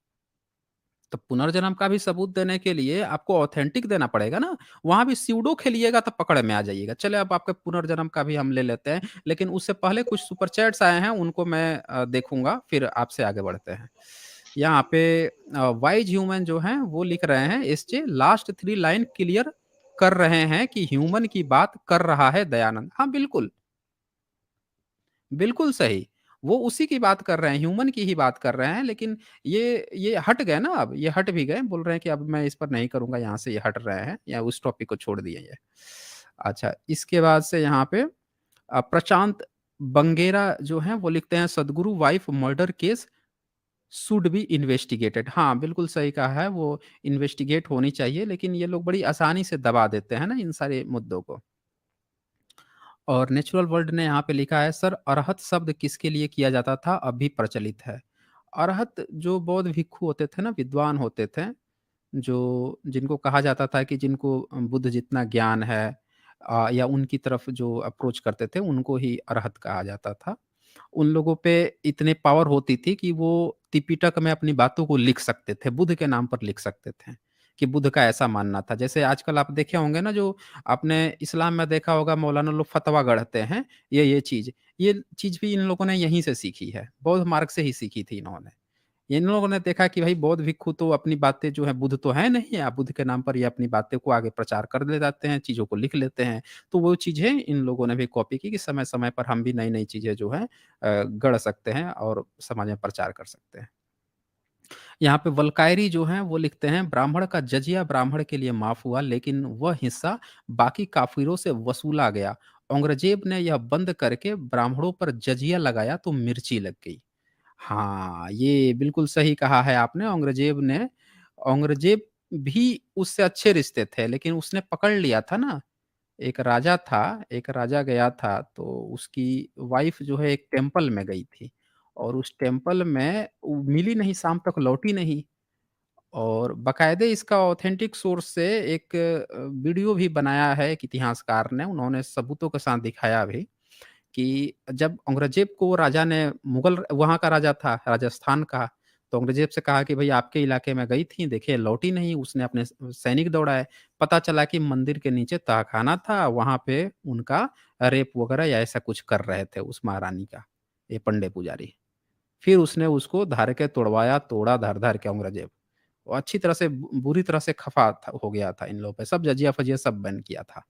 तो पुनर्जन्म का भी सबूत देने के लिए आपको ऑथेंटिक देना पड़ेगा ना। वहाँ भी स्यूडो खेलिएगा तो पकड़ में आ जाइएगा। चलिए अब आपके पुनर्जन्म का भी हम ले लेते हैं, लेकिन उससे पहले कुछ सुपर चैट्स आए हैं, उनको मैं देखूँगा, फिर आपसे आगे बढ़ते हैं। यहाँ पे वाइज ह्यूमन जो हैं वो लिख रहे हैं एसजे लास्ट 3 लाइन क्लियर कर रहे हैं कि ह्यूमन की बात कर रहा है दयानंद। हाँ, बिल्कुल, बिल्कुल सही। वो उसी की बात कर रहे हैं, ह्यूमन की ही बात कर रहे हैं, लेकिन ये हट गए ना अब, ये हट भी गए, बोल रहे हैं कि अब मैं इस पर नहीं करूँगा, यहाँ से ये हट रहे हैं या उस टॉपिक को छोड़ दिए ये। अच्छा, इसके बाद से यहाँ पे प्रशांत बंगेरा जो हैं वो लिखते हैं Sadhguru wife murder case should be investigated. हाँ, बिल्कुल सही कहा है, वो इन्वेस्टिगेट होनी चाहिए, लेकिन ये लोग बड़ी आसानी से दबा देते हैं ना इन सारे मुद्दों को। और नेचुरल वर्ल्ड ने यहाँ पे लिखा है सर अरहत शब्द किसके लिए किया जाता था अब भी प्रचलित है। अरहत जो बौद्ध भिक्षु होते थे ना, विद्वान होते थे, जो जिनको कहा जाता था कि जिनको बुद्ध जितना ज्ञान है या उनकी तरफ जो अप्रोच करते थे, उनको ही अरहत कहा जाता था। उन लोगों पे इतने पावर होती थी कि वो त्रिपिटक में अपनी बातों को लिख सकते थे, बुद्ध के नाम पर लिख सकते थे, कि बुद्ध का ऐसा मानना था। जैसे आजकल आप देखे होंगे ना, जो आपने इस्लाम में देखा होगा, मौलाना लोग फतवा गढ़ते हैं, ये चीज़ भी इन लोगों ने यहीं से सीखी है, बौद्ध मार्ग से ही सीखी थी इन्होंने। इन लोगों ने देखा कि भाई बौद्ध भिक्षु तो अपनी बातें जो है, बुद्ध तो है नहीं, आप बुद्ध के नाम पर ये अपनी बातें को आगे प्रचार कर ले जाते हैं, चीज़ों को लिख लेते हैं। तो वो चीज़ें इन लोगों ने भी कॉपी की कि समय-समय पर हम भी नई-नई चीज़ें जो हैं गढ़ सकते हैं और समाज में प्रचार कर सकते हैं। यहाँ पे वल्कायरी जो हैं वो लिखते हैं, ब्राह्मण का जजिया ब्राह्मण के लिए माफ़ हुआ, लेकिन वह हिस्सा बाकी काफ़िरों से वसूला गया। औरंगज़ेब ने यह बंद करके ब्राह्मणों पर जजिया लगाया तो मिर्ची लग गई। हाँ, ये बिल्कुल सही कहा है आपने। औरंगज़ेब भी उससे अच्छे रिश्ते थे, लेकिन उसने पकड़ लिया था ना। एक राजा गया था, तो उसकी वाइफ़ जो है एक टेम्पल में गई थी, और उस टेम्पल में वो मिली नहीं, शाम तक लौटी नहीं। और बाकायदे इसका ऑथेंटिक सोर्स से एक वीडियो भी बनाया है एक इतिहासकार ने, उन्होंने सबूतों के साथ दिखाया भी। कि जब औरंगज़ेब को राजा ने, मुगल वहाँ का राजा था, राजस्थान का, तो औरंगज़ेब से कहा कि भई आपके इलाके में गई थी, देखिए लौटी नहीं। उसने अपने सैनिक दौड़ाए, पता चला कि मंदिर के नीचे तहखाना था, वहाँ पे उनका रेप वगैरह या ऐसा कुछ कर रहे थे उस महारानी का, ये पंडे पुजारी। फिर उसने उसको धर के तुड़वाया, तोड़ा धर-धर के औरंगज़ेब। वो अच्छी तरह से बुरी तरह से खफ़ा था, हो गया था इन लोगों पे, सब जजिया-फजिया सब बैन किया था।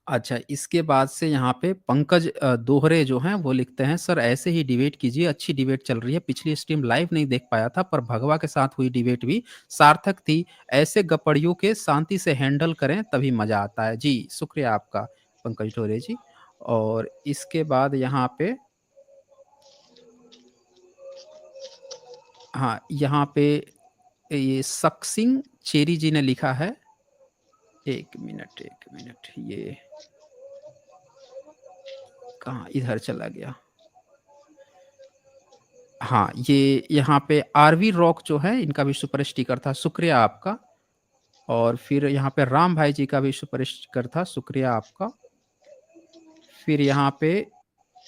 अच्छा, इसके बाद से यहाँ पे पंकज दोहरे जो हैं वो लिखते हैं, सर ऐसे ही डिबेट कीजिए, अच्छी डिबेट चल रही है। पिछली स्ट्रीम लाइव नहीं देख पाया था, पर भगवा के साथ हुई डिबेट भी सार्थक थी। ऐसे गपड़ियों के शांति से हैंडल करें तभी मज़ा आता है। जी, शुक्रिया आपका पंकज दोहरे जी। और इसके बाद यहाँ पे, हाँ, यहाँ पे ये सक्सिंग चेरी जी ने लिखा है, 1 मिनट, ये कहाँ इधर चला गया? हाँ, ये यहाँ पे आरवी रॉक जो है, इनका भी सुपर स्टिकर था, शुक्रिया आपका। और फिर यहाँ पे राम भाई जी का भी सुपर स्टिकर था, शुक्रिया आपका। फिर यहाँ पे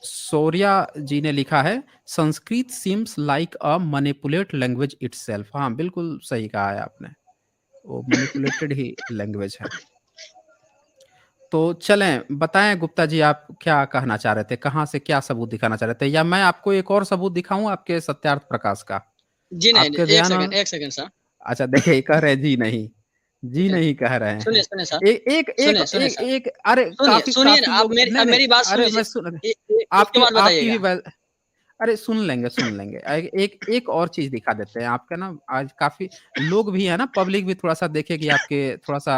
शौर्या जी ने लिखा है, संस्कृत सीम्स लाइक अ मैनिपुलेट लैंग्वेज इटसेल्फ। हाँ, बिल्कुल सही कहा है आपने, वो मैनिपुलेटेड ही लैंग्वेज है। तो चलें, बताएँ गुप्ता जी, आप क्या कहना चाह रहे थे? कहाँ से क्या सबूत दिखाना चाह रहे थे? या मैं आपको एक और सबूत दिखाऊँ आपके सत्यार्थ प्रकाश का? जी नहीं, आपके नहीं, दयानंद, एक सेकंड सर। अच्छा देखिए, कह रहे हैं जी नहीं, जी ए, नहीं कह रहे सुनिए, हैं। सुनिए सर, ए एक एक सुनिए, सुनिए एक सर, एक अरे सुनिए, काफ़ी सुनिए ना, काफ़ी आप लोग नहीं, नहीं, मेरी बात सुन अरे लीजिए। मैं सुन, उसके आपकी बाद आपकी भी बताइएगा। अरे सुन लेंगे। एक एक और चीज़ दिखा देते हैं। आपका ना आज काफ़ी लोग भी है ना, पब्लिक भी थोड़ा-सा देखेगी आपके, थोड़ा-सा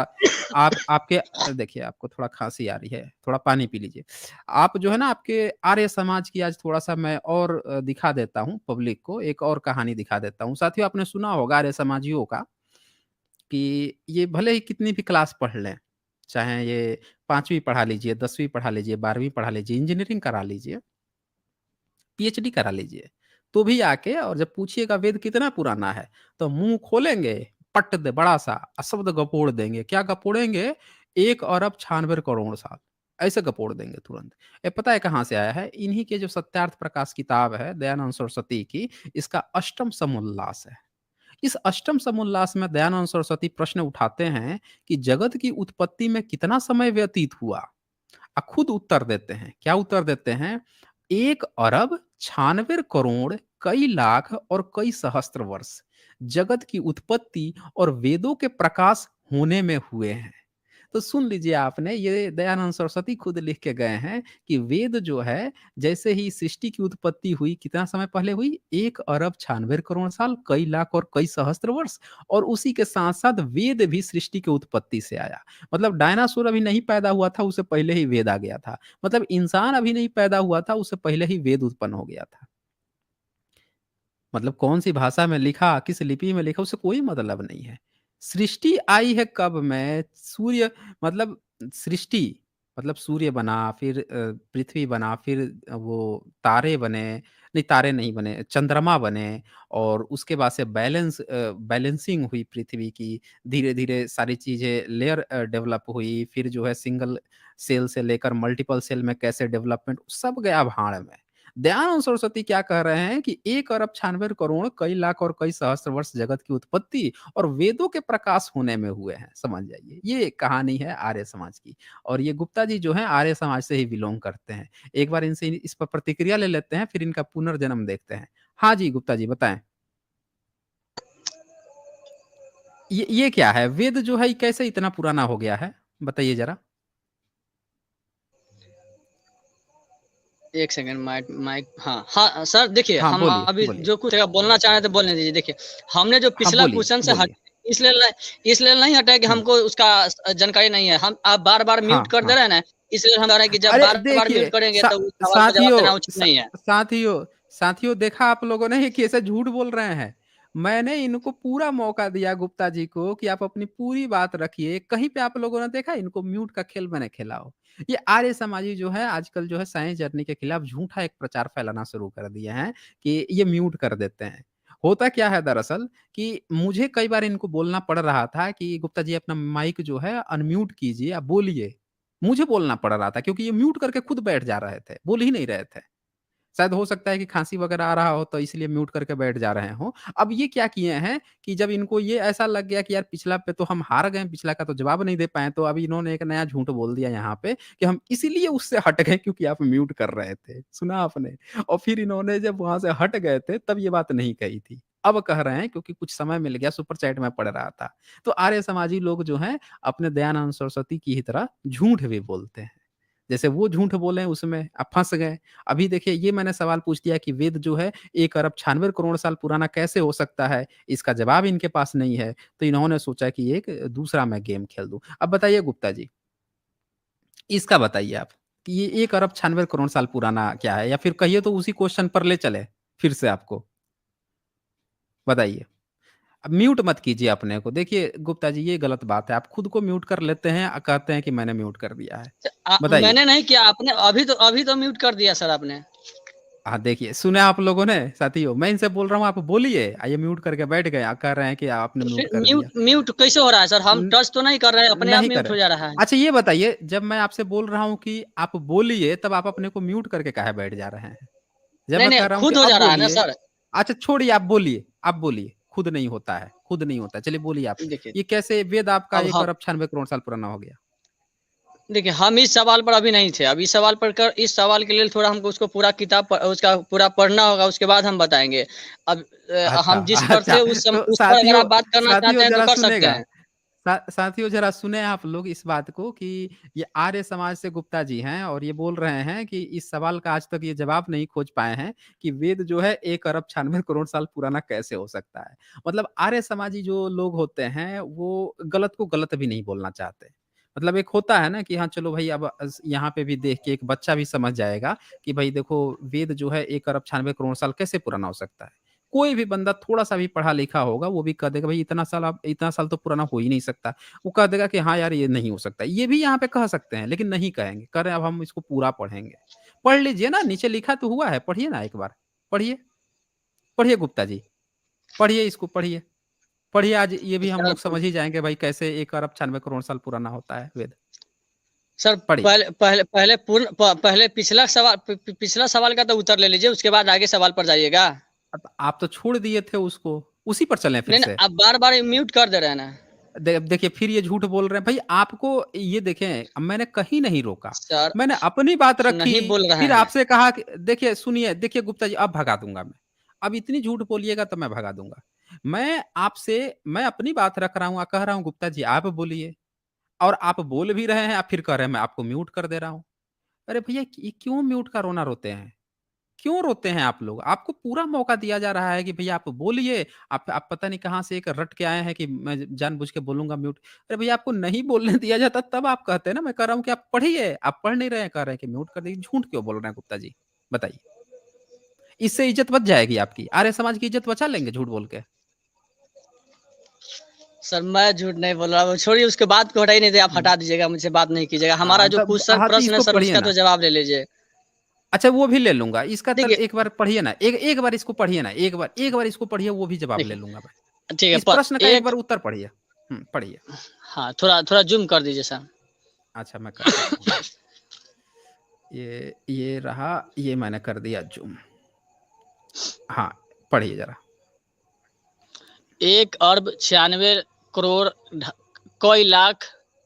आप आपके देखिए, आपको थोड़ा खाँसी आ रही है, थोड़ा पानी पी लीजिए। आप जो है ना, आपके आर्य समाज की आज थोड़ा-सा मैं और दिखा देता हूँ पब्लिक को, एक और कहानी दिखा देता हूँ। साथियों, आपने सुना होगा आर्य समाजियों का, कि ये भले ही कितनी भी क्लास पढ़ लें, चाहे ये 5वीं पढ़ा लीजिए, 10वीं पढ़ा लीजिए, 12वीं पढ़ा लीजिए, इंजीनियरिंग करा लीजिए, पीएचडी करा लीजिए, तो भी आके और जब पूछिएगा वेद कितना पुराना है, तो मुँह खोलेंगे, पट दे बड़ा-सा शब्द गपोड़ देंगे। क्या गपोड़ेंगे? 1 अरब 96 करोड़ साल, ऐसे गपोड़ देंगे तुरंत। ये पता है कहाँ से आया है? इन्हीं के जो सत्यार्थ प्रकाश किताब है, दयानंद सरस्वती की, इसका अष्टम समोल्लास है। इस अष्टम समोल्लास में दयानंद सरस्वती प्रश्न उठाते हैं कि जगत की उत्पत्ति में कितना समय व्यतीत हुआ? खुद उत्तर देते हैं। क्या उत्तर देते हैं? 1 अरब 96 करोड़, कई लाख और कई सहस्त्र वर्ष जगत की उत्पत्ति और वेदों के प्रकाश होने में हुए हैं। तो सुन लीजिए आपने, ये दयानंद सरस्वती खुद लिख के गए हैं कि वेद जो है, जैसे ही सृष्टि की उत्पत्ति हुई, कितना समय पहले हुई? 1 अरब 96 करोड़ साल, कई लाख और कई सहस्त्र वर्ष। और उसी के साथ-साथ वेद भी सृष्टि की उत्पत्ति से आया। मतलब डायनासोर अभी नहीं पैदा हुआ था, उससे पहले ही वेद आ गया था। मतलब इंसान अभी नहीं पैदा हुआ था, उससे पहले ही वेद उत्पन्न हो गया था। मतलब कौन-सी भाषा में लिखा, किस लिपि में लिखा, उससे कोई मतलब नहीं है। सृष्टि आई है कब में, सूर्य, मतलब सृष्टि, मतलब सूर्य बना, फिर पृथ्वी बना, फिर वो तारे बने, नहीं तारे नहीं बने, चंद्रमा बने और उसके बाद से बैलेंसिंग हुई पृथ्वी की। धीरे-धीरे सारी चीज़ें लेयर डेवलप हुई, फिर जो है सिंगल सेल से लेकर मल्टीपल सेल में कैसे डेवलपमेंट सब गया भाड़ में। दयानंद सरस्वती क्या कह रहे हैं कि 1 अरब 96 करोड़, कई लाख और कई सहस्त्र वर्ष जगत की उत्पत्ति और वेदों के प्रकाश होने में हुए हैं, समझ जाइए। ये कहानी है आर्य समाज की और ये गुप्ता जी जो हैं आर्य समाज से ही बिलॉन्ग करते हैं। एक बार इनसे इस पर प्रतिक्रिया ले लेते हैं, फिर इनका पुनर्जन्म देखते हैं। हाँ जी, गुप्ता जी बताएँ। ये क्या है? वेद जो है ये कैसे इतना पुराना हो गया है? बताइए ज़रा। एक सेकंड, माइक माइक, हाँ हाँ सर, देखिए हाँ, हम बोलिए, अभी बोलिए। जो कुछ अगर बोलना चाह रहे थे बोलने दीजिए। देखिए, हमने जो हाँ, पिछला बोलिए, क्वेश्चन से हट बोलिए। इसलिए नहीं हटा कि हुँ। हमको उसका जानकारी नहीं है। हम आप बार बार म्यूट हाँ, कर दे हाँ। रहे हैं ना, इसलिए हम कह रहे हैं कि जब अरे बार बार म्यूट देखिए करेंगे सा तो उस सवाल का जवाब देना साथियों उचित सा नहीं है। साथियों साथियों देखा आप लोगों ने ये कैसे झूठ बोल रहे हैं। मैंने इनको पूरा मौका दिया गुप्ता जी को कि आप अपनी पूरी बात रखिए। कहीं पे आप लोगों ने देखा इनको म्यूट का खेल मैंने खेला हो। ये आर्य समाजी जो है आजकल जो है साइंस जर्नी के खिलाफ झूठा एक प्रचार फैलाना शुरू कर दिए हैं कि ये म्यूट कर देते हैं। होता क्या है दरअसल कि मुझे कई बार इनको बोलना पड़ रहा था कि गुप्ता जी अपना माइक जो है अनम्यूट कीजिए, आप बोलिए। मुझे बोलना पड़ रहा था क्योंकि ये म्यूट करके खुद बैठ जा रहे थे, बोल ही नहीं रहे थे। शायद हो सकता है कि खाँसी वगैरह आ रहा हो तो इसलिए म्यूट करके बैठ जा रहे हों। अब ये क्या किए हैं कि जब इनको ये ऐसा लग गया कि यार पिछला पे तो हम हार गए, पिछला का तो जवाब नहीं दे पाए, तो अब इन्होंने एक नया झूठ बोल दिया यहाँ पे कि हम इसीलिए उससे हट गए क्योंकि आप म्यूट कर रहे थे। सुना आपने? और फिर इन्होंने जब वहाँ से हट गए थे तब ये बात नहीं कही थी। अब कह रहे हैं क्योंकि कुछ समय मिल गया सुपर चैट में पढ़ रहा था। तो आर्य समाजी लोग जो हैं अपने दयानंद सरस्वती की ही तरह झूठ भी बोलते हैं। जैसे वो झूठ बोले उसमें आप फँस गए। अभी देखिए ये मैंने सवाल पूछ दिया कि वेद जो है 1 अरब 96 करोड़ साल पुराना कैसे हो सकता है? इसका जवाब इनके पास नहीं है। तो इन्होंने सोचा कि एक दूसरा मैं गेम खेल दूँ। अब बताइए गुप्ता जी, इसका बताइए आप कि ये 1 अरब 96 करोड़ साल पुराना क्या है? या फिर कहिए तो उसी क्वेश्चन पर ले चलें फिर से आपको? बताइए। अब म्यूट मत कीजिए अपने को। देखिए गुप्ता जी ये गलत बात है। आप खुद को म्यूट कर लेते हैं कहते हैं कि मैंने म्यूट कर दिया है। बताइए। मैंने नहीं किया, आपने अभी तो म्यूट कर दिया सर आपने। हाँ, देखिए सुना आप लोगों ने साथियों, मैं इनसे बोल रहा हूँ आप बोलिए, ये म्यूट करके बैठ गए, कह रहे हैं कि आपने तो म्यूट फिर कर म्यूट दिया। म्यूट कैसे हो रहा है सर? हम न टच तो नहीं कर रहे हैं, अपने आप नहीं म्यूट करे। हो जा रहा है। अच्छा ये बताइए जब मैं आपसे बोल रहा हूँ कि आप बोलिए तब आप अपने को म्यूट करके काहे बैठ जा रहे हैं? जब नहीं मैं नहीं, कह रहा हूँ कि खुद हो अब जा रहा है ना बोलिए, सर। अच्छा छोड़िए आप बोलिए, खुद नहीं होता है, खुद नहीं होता है। चलिए बोलिए आप। देखिए, ये कैसे वेद आपका अब 1 हम अरब 96 करोड़ साल पुराना हो गया? देखिए, हम इस सवाल पर अभी नहीं थे। अब इस सवाल पर कर इस सवाल के लिए थोड़ा हमको उसको पूरा उसका पूरा पढ़ना होगा, उसके बाद हम बताएँगे। अब अच्छा, हम जिस पर अच्छा। थे तो उस पर अगर साथियों आप बात करना चाहते साथियों हैं तो ज़रा कर सकते सुनिएगा। हैं। साथियों ज़रा सुने आप लोग इस बात को कि ये आर्य समाज से गुप्ता जी हैं और ये बोल रहे हैं कि इस सवाल का आज तक ये जवाब नहीं खोज पाए हैं कि वेद जो है 1 अरब 96 करोड़ साल पुराना कैसे हो सकता है। मतलब आर्य समाजी जो लोग होते हैं वो गलत को गलत भी नहीं बोलना चाहते। मतलब एक होता है ना कि हाँ, चलो भाई अब यहाँ पे भी देख के एक बच्चा भी समझ जाएगा कि भाई देखो वेद जो है 1 अरब 96 करोड़ साल कैसे पुराना हो सकता है। कोई भी बंदा थोड़ा-सा भी पढ़ा-लिखा होगा, वो भी कह देगा भाई इतना साल तो पुराना हो ही नहीं सकता। वो कह देगा कि हाँ यार, ये नहीं हो सकता। ये भी यहाँ पे कह सकते हैं, लेकिन नहीं कहेंगे। कह रहे हैं अब हम इसको पूरा पढ़ेंगे। पढ़ लीजिए ना, नीचे लिखा तो हुआ है, पढ़िए ना एक बार। पढ़िए, पढ़िए गुप्ता जी, पढ़िए इसको पढ़िए। पढ़िए आज ये भी हम सर लोग समझ ही जाएँगे भाई कैसे 1 अरब 96 करोड़ साल पुराना होता है वेद। सर, पढ़िए। पहले पहले पहले पूर्ण प पहले पिछला सवाल का तो उत्तर ले लीजिए, उसके बाद आगे सवाल पर जाइएगा। अब आप तो छोड़ दिए थे उसको, उसी पर चलें फिर नहीं, नहीं, से। आप बार-बार म्यूट कर दे रहे हैं ना। देखिए फिर ये झूठ बोल रहे हैं। भई आपको ये देखें, अब मैंने कहीं नहीं रोका। सर, मैंने अपनी बात रखी, नहीं बोल रहे फिर हैं। आपसे कहा कि देखिए सुनिए, देखिए गुप्ता जी अब भगा दूँगा मैं। अब इतनी झूठ बोलिएगा तो मैं भगा दूँगा। मैं अपनी बात रख रहा हूँ, कह रहा हूँ गुप्ता जी आप बोलिए और आप बोल भी रहे हैं, आप फिर कह रहे हैं मैं आपको म्यूट कर दे रहा हूँ। अरे भैया ये क्यों म्यूट का रोना रोते हैं? क्यों रोते हैं आप लोग? आपको पूरा मौका दिया जा रहा है कि भैया आप बोलिए, आप पता नहीं कहाँ से एक रट के आए हैं कि मैं जानबूझ के बोलूँगा म्यूट। अरे भैया आपको नहीं बोलने दिया जाता तब आप कहते हैं ना, मैं कह रहा हूँ कि आप पढ़िए, आप पढ़ नहीं रहे हैं, कह रहे हैं कि म्यूट कर दीजिए, झूठ क्यों बोल रहे हैं गुप्ता जी? बताइए। इससे इज़्ज़त बच जाएगी आपकी, आर्य समाज की इज़्ज़त बचा लेंगे झूठ बोल के। सर मैं झूठ नहीं बोल रहा हूँ, छोड़िए उसके बाद को हटाई नहीं दे, आप हटा दीजिएगा, मुझसे बात नहीं कीजिएगा। हमारा हाँ जो तब क्वेश्चन हाँ तो प्रश्न है इसको सर, पढ़िए उसका तो ना। जवाब ले लीजिए। अच्छा वो भी ले लूंगा इसका, तर देखिए एक बार पढ़िए ना, एक बार इसको पढ़िए ना, एक बार इसको पढ़िए, वो भी जवाब ले देखिए लूंगा मैं। ठीक है, इस पर प्रश्न का एक एक, बार उत्तर पढ़िए। पढ़िए। हाँ थोड़ा थोड़ा जूम कर दीजिए सर। अच्छा मैं कर देता हूँ। ये रहा, ये मैंने कर दिया जूम। हाँ पढ़िए जरा। 1 अरब 96 करोड़ कई लाख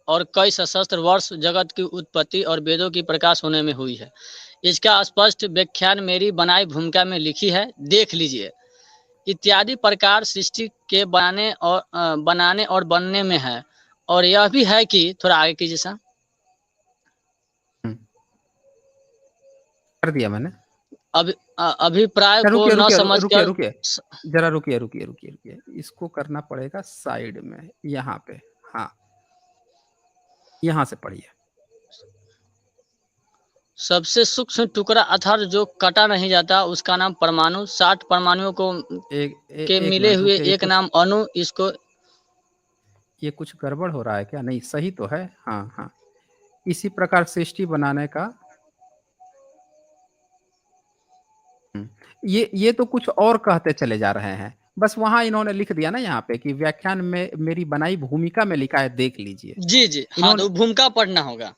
और कई सहस्त्र वर्ष जगत की उत्पत्ति और वेदों की प्रकाश होने में हुई है। इसका स्पष्ट व्याख्यान मेरी बनाई भूमिका में लिखी है, देख लीजिए। इत्यादि प्रकार सृष्टि के बनाने और बनने में है। और यह भी है कि, थोड़ा आगे कीजिए सर। हम्म, कर दिया मैंने। अभिप्राय अच्छा को रुकिए न रुकिए रुकिए समझकर रुकिए, जरा रुकिए रुकिए रुकिए रुकिए, इसको करना पड़ेगा साइड में यहाँ पे। हाँ यहाँ से पढ़िए। सबसे सूक्ष्म टुकड़ा अर्थात जो कटा नहीं जाता, उसका नाम परमाणु। 60 परमाणुओं को के एक मिले मिनट हुए रुकिए, एक नाम अणु, इसको। ये कुछ गड़बड़ हो रहा है क्या? नहीं सही तो है। हाँ हाँ, इसी प्रकार सृष्टि बनाने का। ये तो कुछ और कहते चले जा रहे हैं, बस वहां इन्होंने लिख दिया ना यहाँ पे कि व्याख्यान में मेरी बनाई भूमिका में लिखा है, देख लीजिए। जी जी, हाँ इन्होंने, तो भूमिका पढ़ना होगा।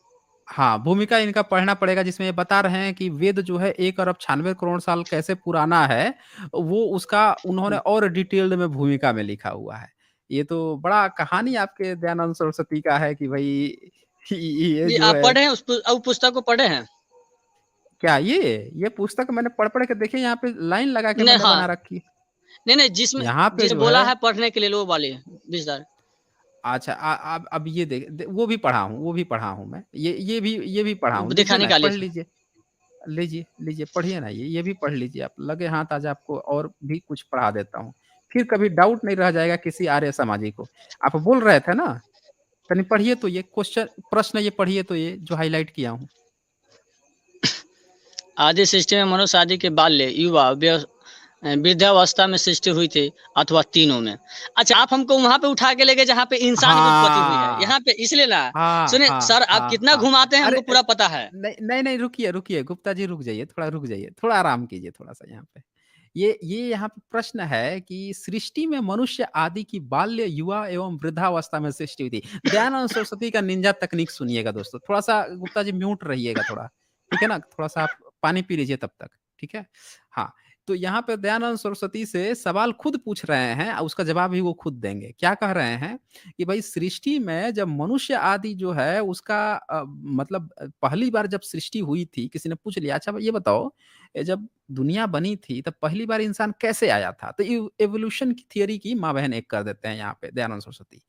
हाँ भूमिका इनका पढ़ना पड़ेगा, जिसमें ये बता रहे हैं कि वेद जो है 1 अरब 96 करोड़ साल कैसे पुराना है, वो उसका उन्होंने और डिटेल्ड में भूमिका में लिखा हुआ है। ये तो बड़ा कहानी आपके दयानंद सरस्वती का है कि भाई ये जी, जो आप है। पढ़े हैं उस पुस्तक को पढ़े हैं? क्या ये पुस्तक मैंने पढ़ पढ़ के देखिए, यहाँ पे लाइन लगा के नहीं, मैंने हाँ, बना रखी है। नहीं नहीं, जिसमें यहाँ पे जिसे जो है, बोला है पढ़ने के लिए वो वाली विस्तार। अच्छा अब ये वो भी पढ़ा हूँ, वो भी पढ़ा हूँ मैं, ये भी पढ़ा हूँ, दिखा देखिए ना निकालिए पढ़ सर। लीजिए। लीजिए लीजिए पढ़िए ना, ये भी पढ़ लीजिए आप, लगे हाथ आज आपको और भी कुछ पढ़ा देता हूँ, फिर कभी डाउट नहीं रह जाएगा किसी आर्य समाजी को। आप बोल रहे थे ना, तनी पढ़िए तो ये क्वेश्चन प्रश्न, ये पढ़िए तो ये जो हाईलाइट किया हूँ। आदि सृष्टि में मनुष्य आदि के बाल्य, युवा, वृद्धावस्था में सृष्टि हुई थी, अथवा तीनों में। अच्छा, आप हमको वहां पे उठा के ले गए जहाँ पे इंसान की उत्पत्ति हुई है, हाँ यहाँ पे इसलिए ना। हाँ सुनिए हाँ सर, आप हाँ कितना हाँ। घुमाते हैं अरे हमको पूरा पता है। नहीं नहीं नहीं, रुकिए रुकिए गुप्ता जी, रुक जाइए थोड़ा, रुक जाइए थोड़ा, आराम कीजिए थोड़ा सा यहाँ पे। ये यहाँ पे प्रश्न है कि सृष्टि में मनुष्य आदि की बाल्य, युवा एवं वृद्धावस्था में सृष्टि हुई थी। दयानंद सरस्वती का निंजा तकनीक सुनिएगा दोस्तों, थोड़ा सा गुप्ता जी म्यूट रहिएगा थोड़ा, ठीक है ना, थोड़ा सा आप पानी पी लीजिए तब तक, ठीक है। हाँ, तो यहाँ पे दयानंद सरस्वती से सवाल खुद पूछ रहे हैं, उसका जवाब भी वो खुद देंगे। क्या कह रहे हैं कि भाई सृष्टि में जब मनुष्य आदि जो है उसका मतलब पहली बार जब सृष्टि हुई थी, किसी ने पूछ लिया, अच्छा ये बताओ, जब दुनिया बनी थी तब पहली बार इंसान कैसे आया था? तो एवोल्यूशन की थियरी की माँ बहन एक कर देते हैं यहाँ पे दयानंद सरस्वती।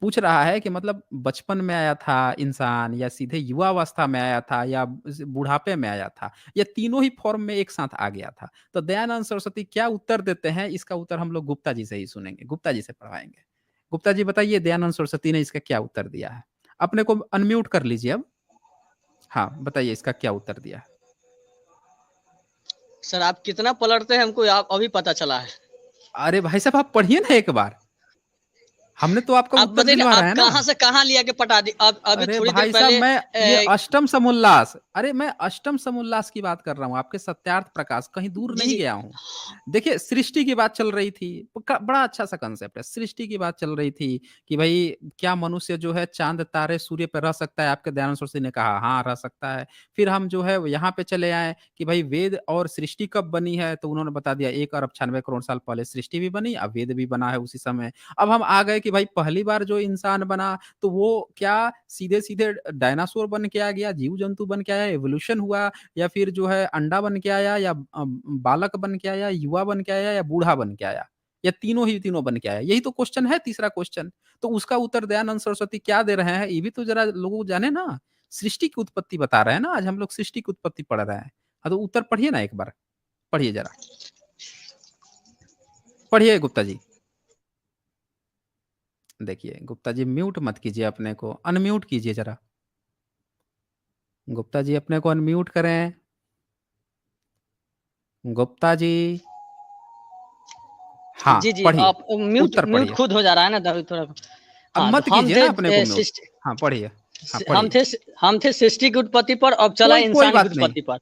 पूछ रहा है कि मतलब बचपन में आया था इंसान, या सीधे युवावस्था में आया था, या बुढ़ापे में आया था, या तीनों ही फॉर्म में एक साथ आ गया था? तो दयानंद सरस्वती क्या उत्तर देते हैं, इसका उत्तर हम लोग गुप्ता जी से ही सुनेंगे, गुप्ता जी से पढ़वाएंगे। गुप्ता जी बताइए दयानंद सरस्वती ने इसका क्या उत्तर दिया है। अपने को अनम्यूट कर लीजिए अब। हाँ बताइए इसका क्या उत्तर दिया है। सर आप कितना पलटते हैं हमको आप अभी पता चला है। अरे भाई साहब आप पढ़िए ना एक बार, हमने तो आपका आप उत्तर बताइए दिलवा रहे आप हैं ना। कहाँ से कहाँ लिया के पटा दी, अब अभी अरे थोड़ी देर भाई साहब पहले मैं ये अष्टम समुल्लास, अरे मैं अष्टम समुल्लास की बात कर रहा हूँ, आपके सत्यार्थ प्रकाश, कहीं दूर जी नहीं जी। गया हूँ। देखिए सृष्टि की बात चल रही थी, बड़ा अच्छा सा कंसेप्ट है, सृष्टि की बात चल रही थी कि भाई क्या मनुष्य जो है चांद तारे सूर्य पर रह सकता है? आपके दयानंद सरस्वती ने कहा हाँ रह सकता है। फिर हम जो है यहाँ पे चले आए कि भाई वेद और सृष्टि कब बनी है, तो उन्होंने बता दिया 1 अरब 96 करोड़ साल पहले सृष्टि भी बनी, अब वेद भी बना है उसी समय। अब हम आ गए कि भाई पहली बार जो इंसान बना, तो वो क्या सीधे-सीधे डायनासोर बन के आ गया, जीव-जंतु बन के आया, इवोल्यूशन हुआ, या फिर जो है अंडा बन के आया, या बालक बन के आया, युवा बन के आया, या बूढ़ा बन के आया, या तीनों ही तीनों बन के आया? यही तो क्वेश्चन है, तीसरा क्वेश्चन। तो उसका उत्तर दयानंद सरस्वती क्या दे रहे हैं, ये भी तो ज़रा लोगों को जाने ना। सृष्टि की उत्पत्ति बता रहे हैं ना, आज हम लोग सृष्टि की उत्पत्ति पढ़ रहे हैं। हाँ, तो उत्तर पढ़िए ना एक बार, पढ़िए ज़रा, पढ़िए गुप्ता जी। देखिए, गुप्ता जी म्यूट मत कीजिए अपने को, अनम्यूट कीजिए ज़रा। गुप्ता जी अपने को अनम्यूट करें। गुप्ता जी, हाँ, जी, जी, पढ़िए, आप म्यूट उत्तर म्यूट पढ़िए। खुद हो जा रहा है ना तभी थोड़ा। अब हाँ, तो मत कीजिए ना अपने को म्यूट। सिस्ट हाँ, पढ़िए। हाँ, हम पढ़िए। थे हम थे सृष्टि की उत्पत्ति पर, अब चला कोई इंसान की बात नहीं। उत्पत्ति पर।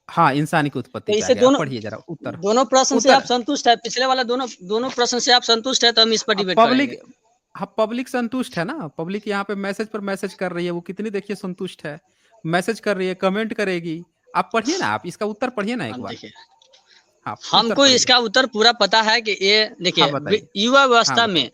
हाँ, इंसानी की तो उत्पत्ति पे आ इससे गया। अब दोनों पढ़िए ज़रा उत्तर। दोनों प्रश्न से आप उत्तर संतुष्ट है? पिछले वाला दोनों दोनों प्रश्न से आप संतुष्ट है तो हम इस पर डिबेट पब्लिक करेंगे। हाँ, पब्लिक संतुष्ट है ना, पब्लिक यहाँ पे मैसेज पर मैसेज कर रही है, वो कितनी देखिए संतुष्ट है। मैसेज कर रही है, कमेंट करेगी। आप पढ़िए ना, आप इसका उत्तर पढ़िए ना एक अब बार। देखिए, हाँ, उत्तर हमको पढ़िए। इसका उत्तर पूरा पता है कि ये हाँ, देखिए बताइए। युवा हाँ, अवस्था बताइए। में, हुँ,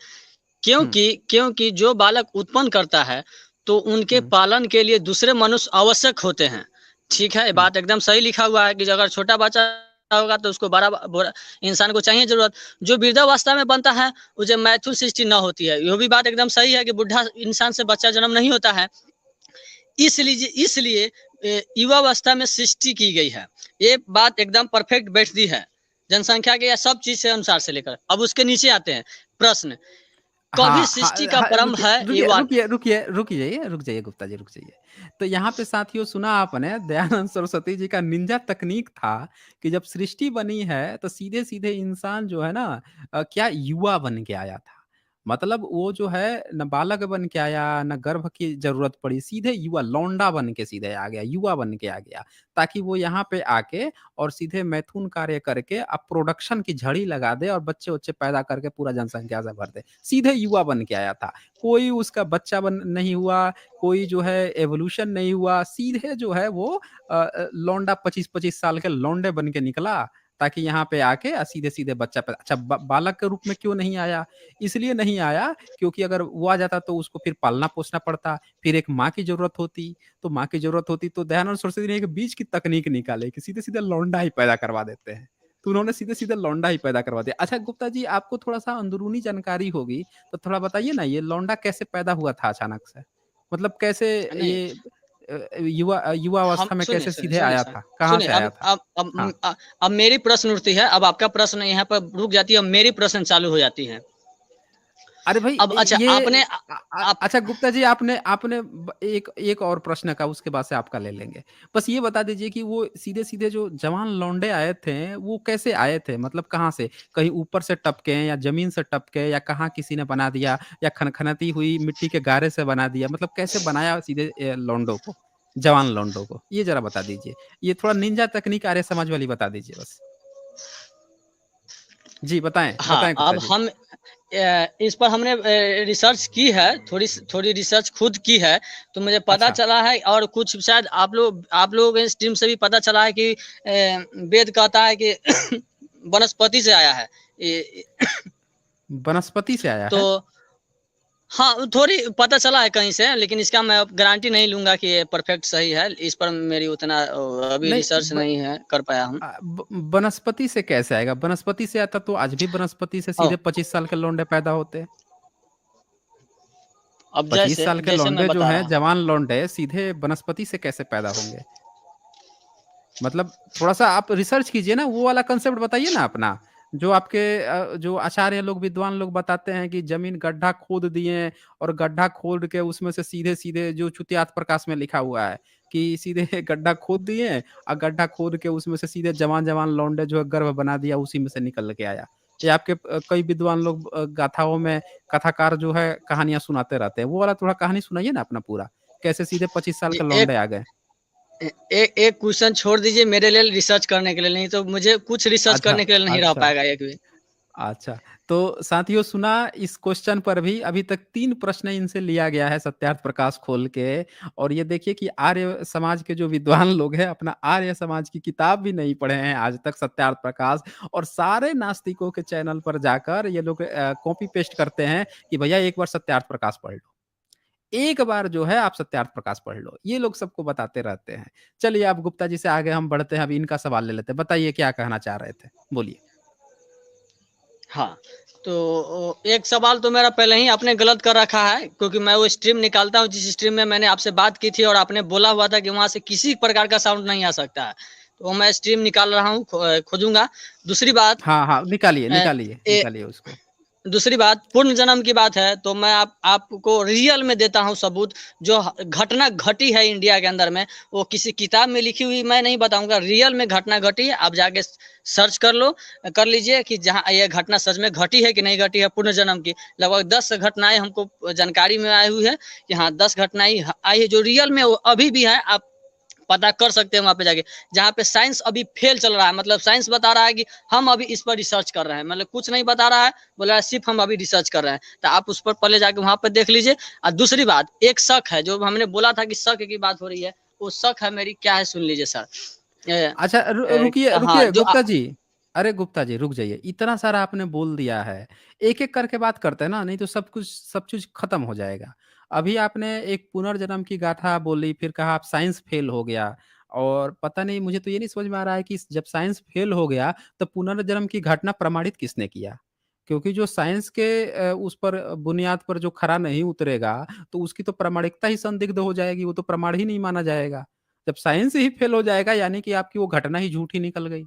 क्योंकि क्योंकि जो बालक उत्पन्न करता है तो उनके हुँ, पालन के लिए दूसरे मनुष्य आवश्यक होते हैं। ठीक है, ये हुँ। बात एकदम सही लिखा हुआ है कि अगर छोटा बच्चा होगा तो उसको बड़ा इंसान को चाहिए जरूरत। जो वृद्धावस्था में बनता है उसे मैथुन सृष्टि न होती है, यह भी बात एकदम सही है कि बुढ़ा इंसान से बच्चा जन्म नहीं होता है। इसलिए युवावस्था में सृष्टि की गई है। ये बात एकदम परफेक्ट बैठती है जनसंख्या के या सब चीज से अनुसार से लेकर। अब उसके नीचे आते हैं प्रश्न, कभी हाँ, हाँ, सृष्टि का हाँ, प्रारंभ रुकिए है रुकिए युवा। रुकिए रुकिए रुक जाइए गुप्ता जी, रुक जाइए। तो यहाँ पे साथियों सुना आपने दयानंद सरस्वती जी का निंजा तकनीक था कि जब सृष्टि बनी है तो सीधे-सीधे इंसान जो है ना क्या युवा बन के आया था। मतलब वो जो है ना बालक बन के आया, ना गर्भ की ज़रूरत पड़ी, सीधे युवा लौंडा बन के सीधे आ गया, युवा बन के आ गया। ताकि वो यहाँ पे आके और सीधे मैथुन कार्य करके अब प्रोडक्शन की झड़ी लगा दे और बच्चे-वच्चे पैदा करके पूरा जनसंख्या से भर दे। सीधे युवा बन के आया था। कोई उसका बच्चा बन नहीं हुआ, कोई जो है एवोल्यूशन नहीं हुआ, सीधे जो है वो लौंडा 25-25 साल के लौंडे बन के निकला, ताकि यहाँ पे आके सीधे-सीधे बच्चा पैदा अच्छा बालक के रूप में क्यों नहीं आया? इसलिए नहीं आया क्योंकि अगर वो आ जाता तो उसको फिर पालना-पोसना पड़ता, फिर एक माँ की ज़रूरत होती, तो माँ की ज़रूरत होती तो दयानंद सरस्वती ने एक बीच की तकनीक निकाली कि सीधे-सीधे लौंडा ही पैदा करवा देते हैं। तो उन्होंने सीधे-सीधे लौंडा ही पैदा करवा दिया। अच्छा गुप्ता जी आपको थोड़ा-सा अंदरूनी जानकारी होगी, तो थोड़ा बताइए ना ये लौंडा कैसे पैदा हुआ था अचानक से? मतलब कैसे नहीं, ये युवा हम अवस्था में सुनिए कैसे सुनिए सीधे सुनिए आया सर, था? कहाँ सुनिए से आया था? हाँ। अब मेरी प्रश्न उठती है। अब आपका प्रश्न यहाँ पर रुक जाती है, अब मेरी प्रश्न चालू हो जाती है। अरे भाई अब अच्छा ये आपने आप अच्छा गुप्ता जी आपने आपने एक एक और प्रश्न का उसके बाद से आपका ले लेंगे। बस ये बता दीजिए कि वो सीधे-सीधे जो जवान लौंडे आए थे, वो कैसे आए थे? मतलब कहाँ से? कहीं ऊपर से टपके या ज़मीन से टपके या कहाँ किसी ने बना दिया या खनखनाती हुई मिट्टी के गारे से बना दिया? मतलब कैसे बनाया सीधे लौंडों को, जवान लौंडों को? ये ज़रा बता दीजिए। ये थोड़ा निंजा तकनीक आर्य समाज वाली बता दीजिए बस। जी बताएँ, हाँ, बताएँ गुप्ता अब जी। हम इस पर हमने रिसर्च की है, थोड़ी रिसर्च खुद की है, तो मुझे पता अच्छा। चला है और कुछ शायद आप लोगों के स्ट्रीम से भी पता चला है कि वेद कहता है कि वनस्पति से आया है। ये वनस्पति से आया तो है? हाँ, थोड़ी पता चला है कहीं से, लेकिन इसका मैं गारंटी नहीं लूँगा कि ये परफेक्ट सही है। इस पर मेरी उतना अभी नहीं रिसर्च नहीं है, कर पाया हूँ। वनस्पति से कैसे आएगा? वनस्पति से आता तो आज भी वनस्पति से ओह! सीधे 25 साल के लौंडे पैदा होते। अब 25 जैसे साल के जैसे मैं लौंडे जो बता रहा हैं, हूँ। जवान लौंडे सीधे वनस्पति से कैसे पैदा होंगे? मतलब थोड़ा-सा आप रिसर्च कीजिए ना, वो वाला कांसेप्ट बताइए ना अपना। जो आपके जो आचार्य लोग, विद्वान लोग बताते हैं कि ज़मीन गड्ढा खोद दिए और गड्ढा खोद के उसमें से सीधे-सीधे जो चुतियात प्रकाश में लिखा हुआ है कि सीधे गड्ढा खोद दिए और गड्ढा खोद के उसमें से सीधे जवान-जवान लौंडे जो है गर्भ बना दिया, उसी में से निकल के आया। ये आपके कई विद्वान लोग गाथाओं में कथाकार जो है कहानियाँ सुनाते रहते हैं। वो वाला थोड़ा कहानी सुनाइए ना अपना पूरा। कैसे सीधे 25 साल जी, के लौंडे आ गए? एक क्वेश्चन छोड़ दीजिए मेरे लिए रिसर्च करने के लिए, नहीं तो मुझे कुछ रिसर्च अच्छा, करने के लिए नहीं रह अच्छा। पाएगा एक भी। अच्छा, तो साथियों सुना इस क्वेश्चन पर भी अभी तक 3 प्रश्न इनसे लिया गया है सत्यार्थ प्रकाश खोल के और ये देखिए कि आर्य समाज के जो विद्वान लोग हैं अपना आर्य समाज की किताब भी नहीं पढ़े हैं आज तक सत्यार्थ प्रकाश और सारे नास्तिकों के चैनल पर जाकर ये लोग कॉपी पेस्ट करते हैं कि भैया एक बार सत्यार्थ प्रकाश पढ़ लो। एक बार जो है आप सत्यार्थ प्रकाश पढ़ लो। ये लोग सबको बताते रहते हैं। चलिए अब गुप्ता जी से आगे हम बढ़ते हैं, अब इनका सवाल ले लेते हैं। बताइए क्या कहना चाह रहे थे? बोलिए। हाँ, तो एक सवाल तो मेरा पहले ही आपने गलत कर रखा है, क्योंकि मैं वो स्ट्रीम निकालता हूँ जिस स्ट्रीम में मैंने आपसे बात की थी और आपने बोला हुआ था कि वहाँ से किसी प्रकार का साउंड नहीं आ सकता है। तो मैं स्ट्रीम निकाल रहा हूँ, खोजूँगा। दूसरी बात हाँ, हाँ, निकालिए, अ, निकालिए, ए निकालिए उसको। दूसरी बात पूर्ण जन्म की बात है तो मैं आपको रियल में देता हूं सबूत। जो घटना घटी है इंडिया के अंदर में, वो किसी किताब में लिखी हुई मैं नहीं बताऊंगा, रियल में घटना घटी है। आप जाके सर्च कर लो, कर लीजिए कि जहां ये घटना सच में घटी है कि नहीं घटी है। पूर्ण जन्म की लगभग 10 घटनाएं हमको जानकारी में आई हुई है कि हाँ 10 घटनाएं आई है जो रियल में अभी भी है। आप पता कर सकते हैं वहां पे जाके, जहाँ पे साइंस अभी फेल चल रहा है। मतलब साइंस बता रहा है कि हम अभी इस पर रिसर्च कर रहे हैं, मतलब कुछ नहीं बता रहा है, बोला है सिर्फ हम अभी रिसर्च कर रहे हैं। तो आप उस पर पहले जाके वहां पर देख लीजिए। और दूसरी बात, एक शक है, जो हमने बोला था कि शक की बात हो रही है, वो शक है मेरी क्या है सुन लीजिए सर। अच्छा, रुकिए हाँ रुकिए जो गुप्ता जी। अरे गुप्ता जी रुक जाइए, इतना सारा आपने बोल दिया है। एक एक करके बात करते हैं ना, नहीं तो सब चीज खत्म हो जाएगा। अभी आपने एक पुनर्जन्म की गाथा बोली, फिर कहा आप साइंस फेल हो गया। और पता नहीं, मुझे तो ये नहीं समझ में आ रहा है कि जब साइंस फेल हो गया तो पुनर्जन्म की घटना प्रमाणित किसने किया। क्योंकि जो साइंस के उस पर बुनियाद पर जो खरा नहीं उतरेगा, तो उसकी तो प्रामाणिकता ही संदिग्ध हो जाएगी, वो तो प्रमाण ही नहीं माना जाएगा। जब साइंस ही फेल हो जाएगा, यानी कि आपकी वो घटना ही झूठी निकल गई।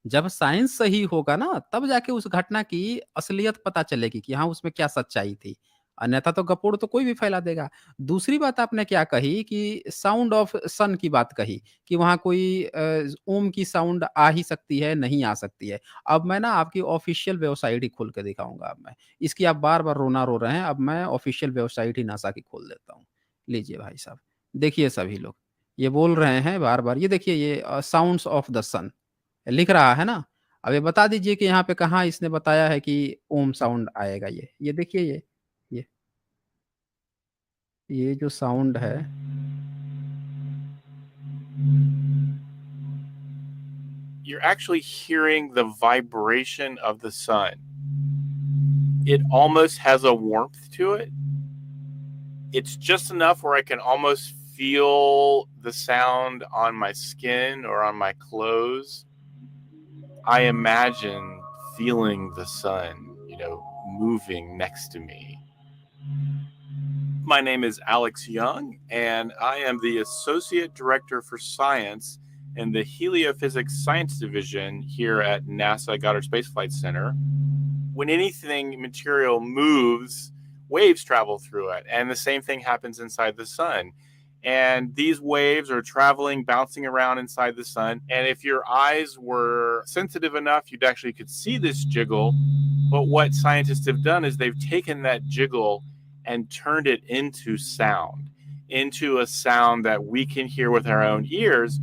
जब साइंस सही होगा ना, तब जाके उस घटना की असलियत पता चलेगी कि हाँ, उसमें क्या सच्चाई थी। अन्यथा तो गपोड़ तो कोई भी फैला देगा। दूसरी बात आपने क्या कही कि साउंड ऑफ सन की बात कही कि वहाँ कोई ओम की साउंड आ ही सकती है, नहीं आ सकती है। अब मैं ना आपकी ऑफ़िशियल वेबसाइट ही खोल के दिखाऊँगा अब मैं। इसकी आप बार-बार रोना रो रहे हैं, अब मैं ऑफ़िशियल वेबसाइट ही नासा की खोल देता हूँ। लीजिए भाई साहब, देखिए सभी लोग, ये बोल रहे हैं बार-बार, ये देखिए ये साउंड्स ऑफ द सन लिख रहा है ना? अब ये बता दीजिए कि यहाँ पे कहाँ इसने बताया है कि ओम साउंड आएगा ये। ये देखिए ये ये जो साउंड है, You're actually hearing the vibration of the sun. It almost has a warmth to it. It's just enough where I can almost feel the sound on my skin or on my clothes. I imagine feeling the sun, moving next to me. My name is Alex Young, and I am the Associate Director for Science in the Heliophysics Science Division here at NASA Goddard Space Flight Center. When anything material moves, waves travel through it, and the same thing happens inside the sun. And these waves are traveling, bouncing around inside the sun. And if your eyes were sensitive enough, you'd actually could see this jiggle. But what scientists have done is they've taken that jiggle and turned it into sound, into a sound that we can hear with our own ears.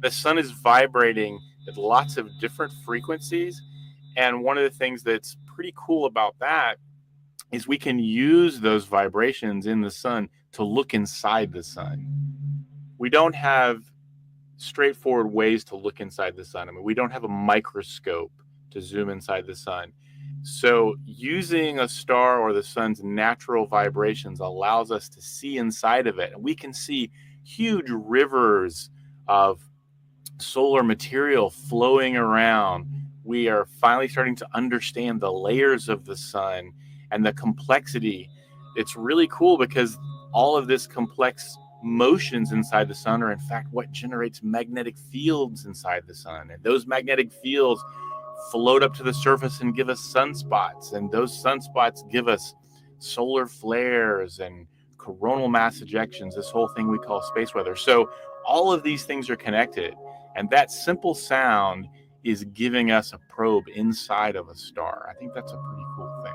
The sun is vibrating at lots of different frequencies. And one of the things that's pretty cool about that is we can use those vibrations in the sun to look inside the sun. We don't have straightforward ways to look inside the sun. I mean, we don't have a microscope to zoom inside the sun. So, using a star or the sun's natural vibrations allows us to see inside of it. And we can see huge rivers of solar material flowing around. We are finally starting to understand the layers of the sun and the complexity. It's really cool because all of this complex motions inside the sun are in fact what generates magnetic fields inside the sun. And those magnetic fields float up to the surface and give us sunspots. And those sunspots give us solar flares and coronal mass ejections, this whole thing we call space weather. So all of these things are connected. And that simple sound is giving us a probe inside of a star. I think that's a pretty cool thing.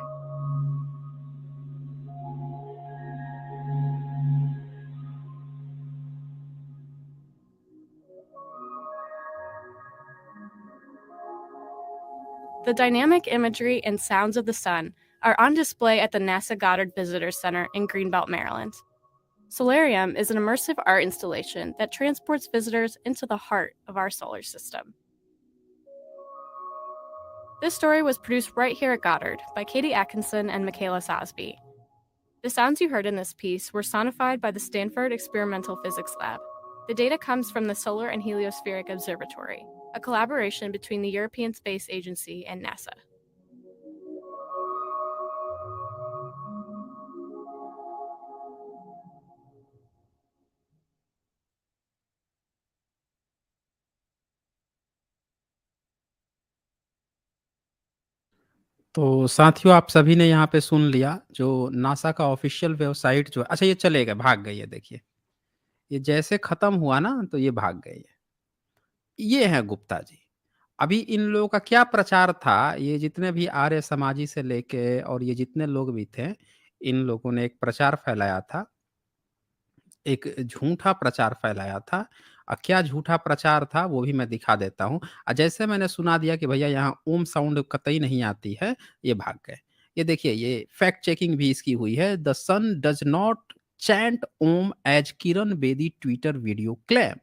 The dynamic imagery and sounds of the sun are on display at the NASA Goddard Visitor Center in Greenbelt, Maryland. Solarium is an immersive art installation that transports visitors into the heart of our solar system. This story was produced right here at Goddard by Katie Atkinson and Michaela Sosby. The sounds you heard in this piece were sonified by the Stanford Experimental Physics Lab. The data comes from the Solar and Heliospheric Observatory, a collaboration between the European Space Agency and NASA. तो साथियों, आप सभी ने यहाँ पे सुन लिया जो नासा का ऑफिशियल वेबसाइट जो अच्छा ये चले गए, भाग गए, ये देखिए। ये जैसे खत्म हुआ ना तो ये भाग गए ये हैं गुप्ता जी। अभी इन लोगों का क्या प्रचार था, ये जितने भी आर्य समाजी से लेके और ये जितने लोग भी थे, इन लोगों ने एक प्रचार फैलाया था, एक झूठा प्रचार फैलाया था। क्या झूठा प्रचार था वो भी मैं दिखा देता हूँ। जैसे मैंने सुना दिया कि भैया यहाँ ओम साउंड कतई नहीं आती है, ये भाग गए। ये देखिए, ये फैक्ट चेकिंग भी इसकी हुई है। The sun does not chant Om as Kiran Bedi Twitter video claim.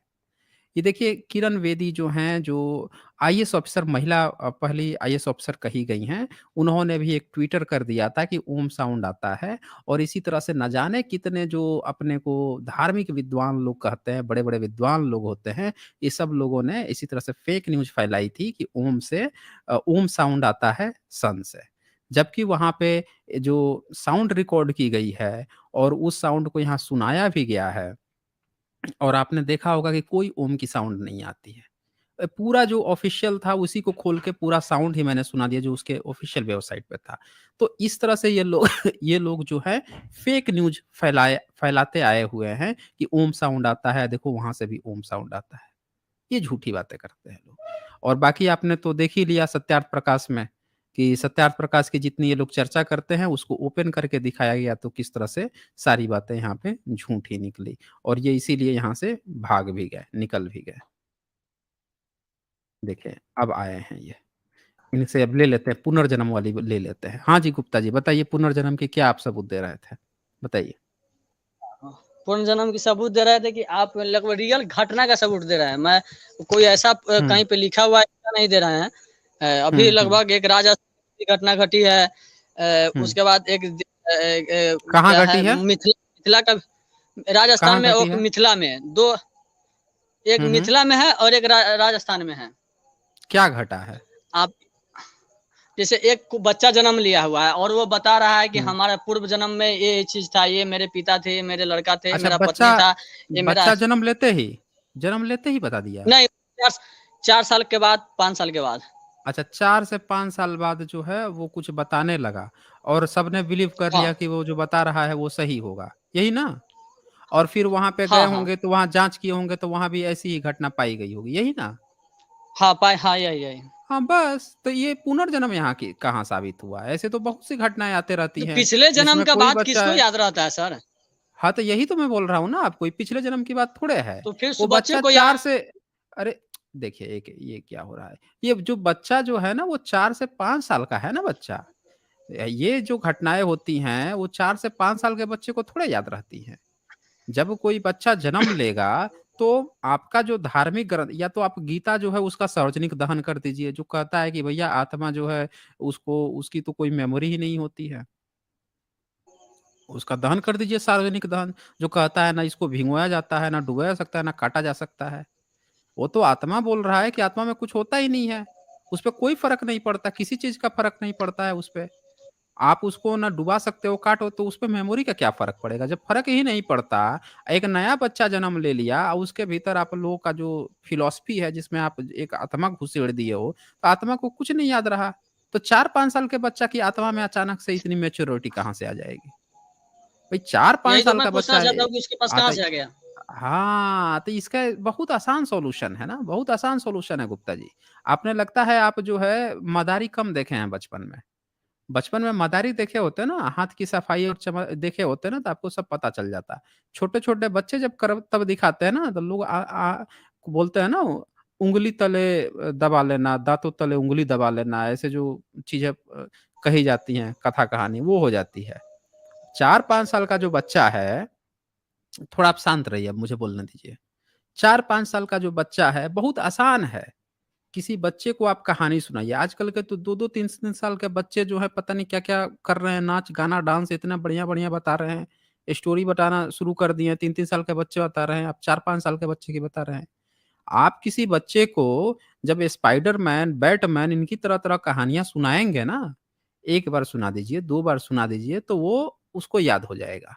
ये देखिए, किरण बेदी जो हैं, जो आईएएस ऑफिसर, महिला पहली आईएएस ऑफिसर कही गई हैं, उन्होंने भी एक ट्विटर कर दिया था कि ओम साउंड आता है। और इसी तरह से न जाने कितने जो अपने को धार्मिक विद्वान लोग कहते हैं, बड़े-बड़े विद्वान लोग होते हैं, ये सब लोगों ने इसी तरह से फेक न्यूज़ फैलाई थी कि ओम साउंड आता है सन से। जबकि वहाँ पे जो साउंड रिकॉर्ड की गई है और उस साउंड को यहाँ सुनाया भी गया है, और आपने देखा होगा कि कोई ओम की साउंड नहीं आती है। पूरा जो ऑफ़िशियल था उसी को खोल के पूरा साउंड ही मैंने सुना दिया जो उसके ऑफ़िशियल वेबसाइट पे था। तो इस तरह से ये लोग ये लोग जो है फ़ेक न्यूज़ फैलाते आए हुए हैं कि ओम साउंड आता है, देखो वहाँ से भी ओम साउंड आता है। ये झूठी बातें करते हैं लोग। और बाकी आपने तो देख ही लिया सत्यार्थ प्रकाश में, कि सत्यार्थ प्रकाश की जितनी ये लोग चर्चा करते हैं उसको ओपन करके दिखाया गया तो किस तरह से सारी बातें यहाँ पे झूठी निकली, और ये इसीलिए यहाँ से भाग भी गए, निकल भी गए। देखिए, अब आए हैं ये। इनसे अब ले लेते हैं, पुनर्जन्म वाली ले लेते हैं। हाँ जी, गुप्ता जी बताइए, पुनर्जन्म के क्या आप सबूत दे रहे थे? बताइए। पुनर्जन्म की सबूत दे रहे थे कि आप लगभग रियल घटना का सबूत दे रहे हैं। मैं कोई ऐसा हुँ, कहीं पे लिखा हुआ ऐसा नहीं दे रहे हैं। अभी हुँ। लगभग एक राजस्थान की घटना घटी है। हुँ। उसके बाद एक कहाँ क्या है घटी है? मिथिला मिथिला का राजस्थान कहाँ में घटी और है? मिथिला में 2 एक हुँ, हुँ। मिथिला में है और एक राजस्थान में है। क्या घटा है? आप जैसे एक बच्चा जन्म लिया हुआ है और वो बता रहा है कि हुँ। हमारा पूर्व जन्म में ये चीज़ था, ये मेरे पिता थे, ये मेरे लड़का थे, अच्छा, मेरा बच्चा पत्नी था, ये मेरा बच्चा जन्म लेते ही बता दिया? नहीं 4 4 साल के बाद 5 साल के बाद। अच्छा, 4 से 5 साल बाद जो है वो कुछ बताने लगा और सबने बिलीव कर हाँ। लिया कि वो जो बता रहा है वो सही होगा, यही ना? और फिर वहाँ पे गए हाँ, हाँ। होंगे तो वहाँ जाँच किए होंगे तो वहाँ भी ऐसी ही घटना पाई गई होगी, यही ना? हाँ, यही। हाँ, बस तो ये पुनर्जन्म यहाँ की कहाँ साबित हुआ? ऐसे तो बहुत सी घटनाएँ आते रहती तो हैं, पिछले जन्म जिसमें का कोई बात बच्चा किसको है। याद रहता है सर? हाँ, तो यही तो मैं बोल रहा हूँ ना आपको, ये पिछले जन्म की बात थोड़े है। तो फिर वो बच्चे बच्चा को 4 याद से अरे! देखिए, एक ये क्या हो रहा है? ये जो बच्चा जो है ना वो 4 से 5 साल का है ना बच्चा। ये जो घटनाएँ होती हैं वो 4 से 5 साल के बच्चे को थोड़े याद रहती हैं। जब कोई बच्चा जन्म लेगा तो आपका जो धार्मिक ग्रंथ, या तो आप गीता जो है उसका सार्वजनिक दहन कर दीजिए, जो कहता है कि भैया आत्मा जो है उसको उसकी तो कोई मेमोरी ही नहीं होती है। उसका दहन कर दीजिए, सार्वजनिक दहन, जो कहता है ना इसको भिगोया जाता है, ना डुबाया जा सकता है, ना काटा जा सकता है। वो तो आत्मा बोल रहा है कि आत्मा में कुछ होता ही नहीं है। उसपे कोई फ़र्क नहीं पड़ता, किसी चीज़ का फ़र्क नहीं पड़ता है उसपे। आप उसको ना डुबा सकते हो, काटो तो उसपे मेमोरी का क्या फ़र्क पड़ेगा? जब फ़र्क ही नहीं पड़ता, एक नया बच्चा जन्म ले लिया और उसके भीतर आप लोगों का जो फ़िलॉसफ़ी है जिसमें आप एक आत्मा घुसेड़ दिए हो, तो आत्मा को कुछ नहीं याद रहा। तो 4-5 साल के बच्चा की आत्मा में अचानक से इतनी मैच्योरिटी कहाँ से आ जाएगी? भाई 4-5 यही तो साल मैं का पूछना बच्चा चाहता हूँ कि उसके पास आता कहाँ से आ गया? हाँ, तो इसका बहुत आसान सॉल्यूशन है ना, बहुत आसान सॉल्यूशन है गुप्ता जी। आपने लगता है आप जो है मदारी कम देखे हैं बचपन में। बचपन में मदारी देखे होते हैं ना, हाथ की सफाई और देखे होते हैं ना, तो आपको सब पता चल जाता है। छोटे-छोटे बच्चे जब तब दिखाते हैं ना, तो लोग बोलते हैं ना, उँगली तले दबा लेना, दाँतों तले उँगली दबा लेना, ऐसे जो चीज़ें कही जाती हैं, कथा कहानी, वो हो जाती है। 4-5 साल का जो बच्चा है, थोड़ा आप शांत रहिए, अब मुझे बोलने दीजिए। 4-5 साल का जो बच्चा है, बहुत आसान है। किसी बच्चे को आप कहानी सुनाइए। आजकल के तो 2-2 3-3 साल के बच्चे जो है पता नहीं क्या-क्या कर रहे हैं, नाच, गाना, डांस इतना बढ़िया-बढ़िया बता रहे हैं। स्टोरी बताना शुरू कर दिए हैं, 3-3 साल के बच्चे बता रहे हैं, आप 4-5 साल के बच्चे की बता रहे हैं। आप किसी बच्चे को जब स्पाइडरमैन, बैटमैन इनकी तरह-तरह कहानियाँ सुनाएँगे ना, 1 बार सुना दीजिए, 2 बार सुना दीजिए, तो वो उसको याद हो जाएगा।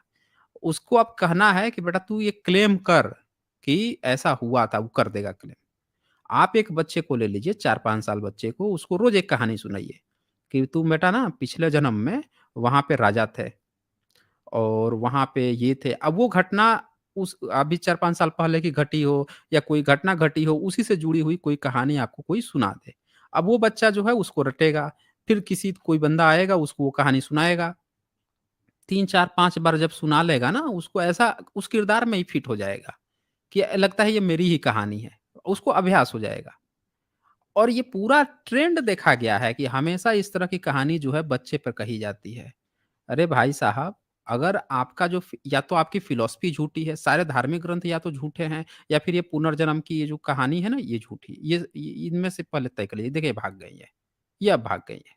उसको अब कहना है कि बेटा तू ये क्लेम कर कि ऐसा हुआ था, वो कर देगा क्लेम। आप एक बच्चे को ले लीजिए 4-5 साल बच्चे को, उसको रोज़ एक कहानी सुनाइए। कि तुम बेटा ना पिछले जन्म में वहाँ पे राजा थे और वहाँ पे ये थे। अब वो घटना उस अभी 4-5 साल पहले की घटी हो या कोई घटना घटी हो, उसी से जुड़ी हुई कोई कहानी आपको कोई सुना दे। अब वो बच्चा जो है उसको रटेगा, फिर किसी कोई बंदा आएगा उसको वो कहानी सुनाएगा। 3, 4, 5 बार जब सुना लेगा ना, उसको ऐसा उस किरदार में ही फिट हो जाएगा कि लगता है ये मेरी ही कहानी है। उसको अभ्यास हो जाएगा। और ये पूरा ट्रेंड देखा गया है कि हमेशा इस तरह की कहानी जो है बच्चे पर कही जाती है। अरे भाई साहब, अगर आपका जो या तो आपकी फ़िलॉसफ़ी झूठी है, सारे धार्मिक ग्रंथ या तो झूठे हैं या फिर ये पुनर्जन्म की ये जो कहानी है ना, ये झूठी। ये इनमें से पहले तय कर लीजिए। देखिए भाग गई है, ये अब भाग गई है।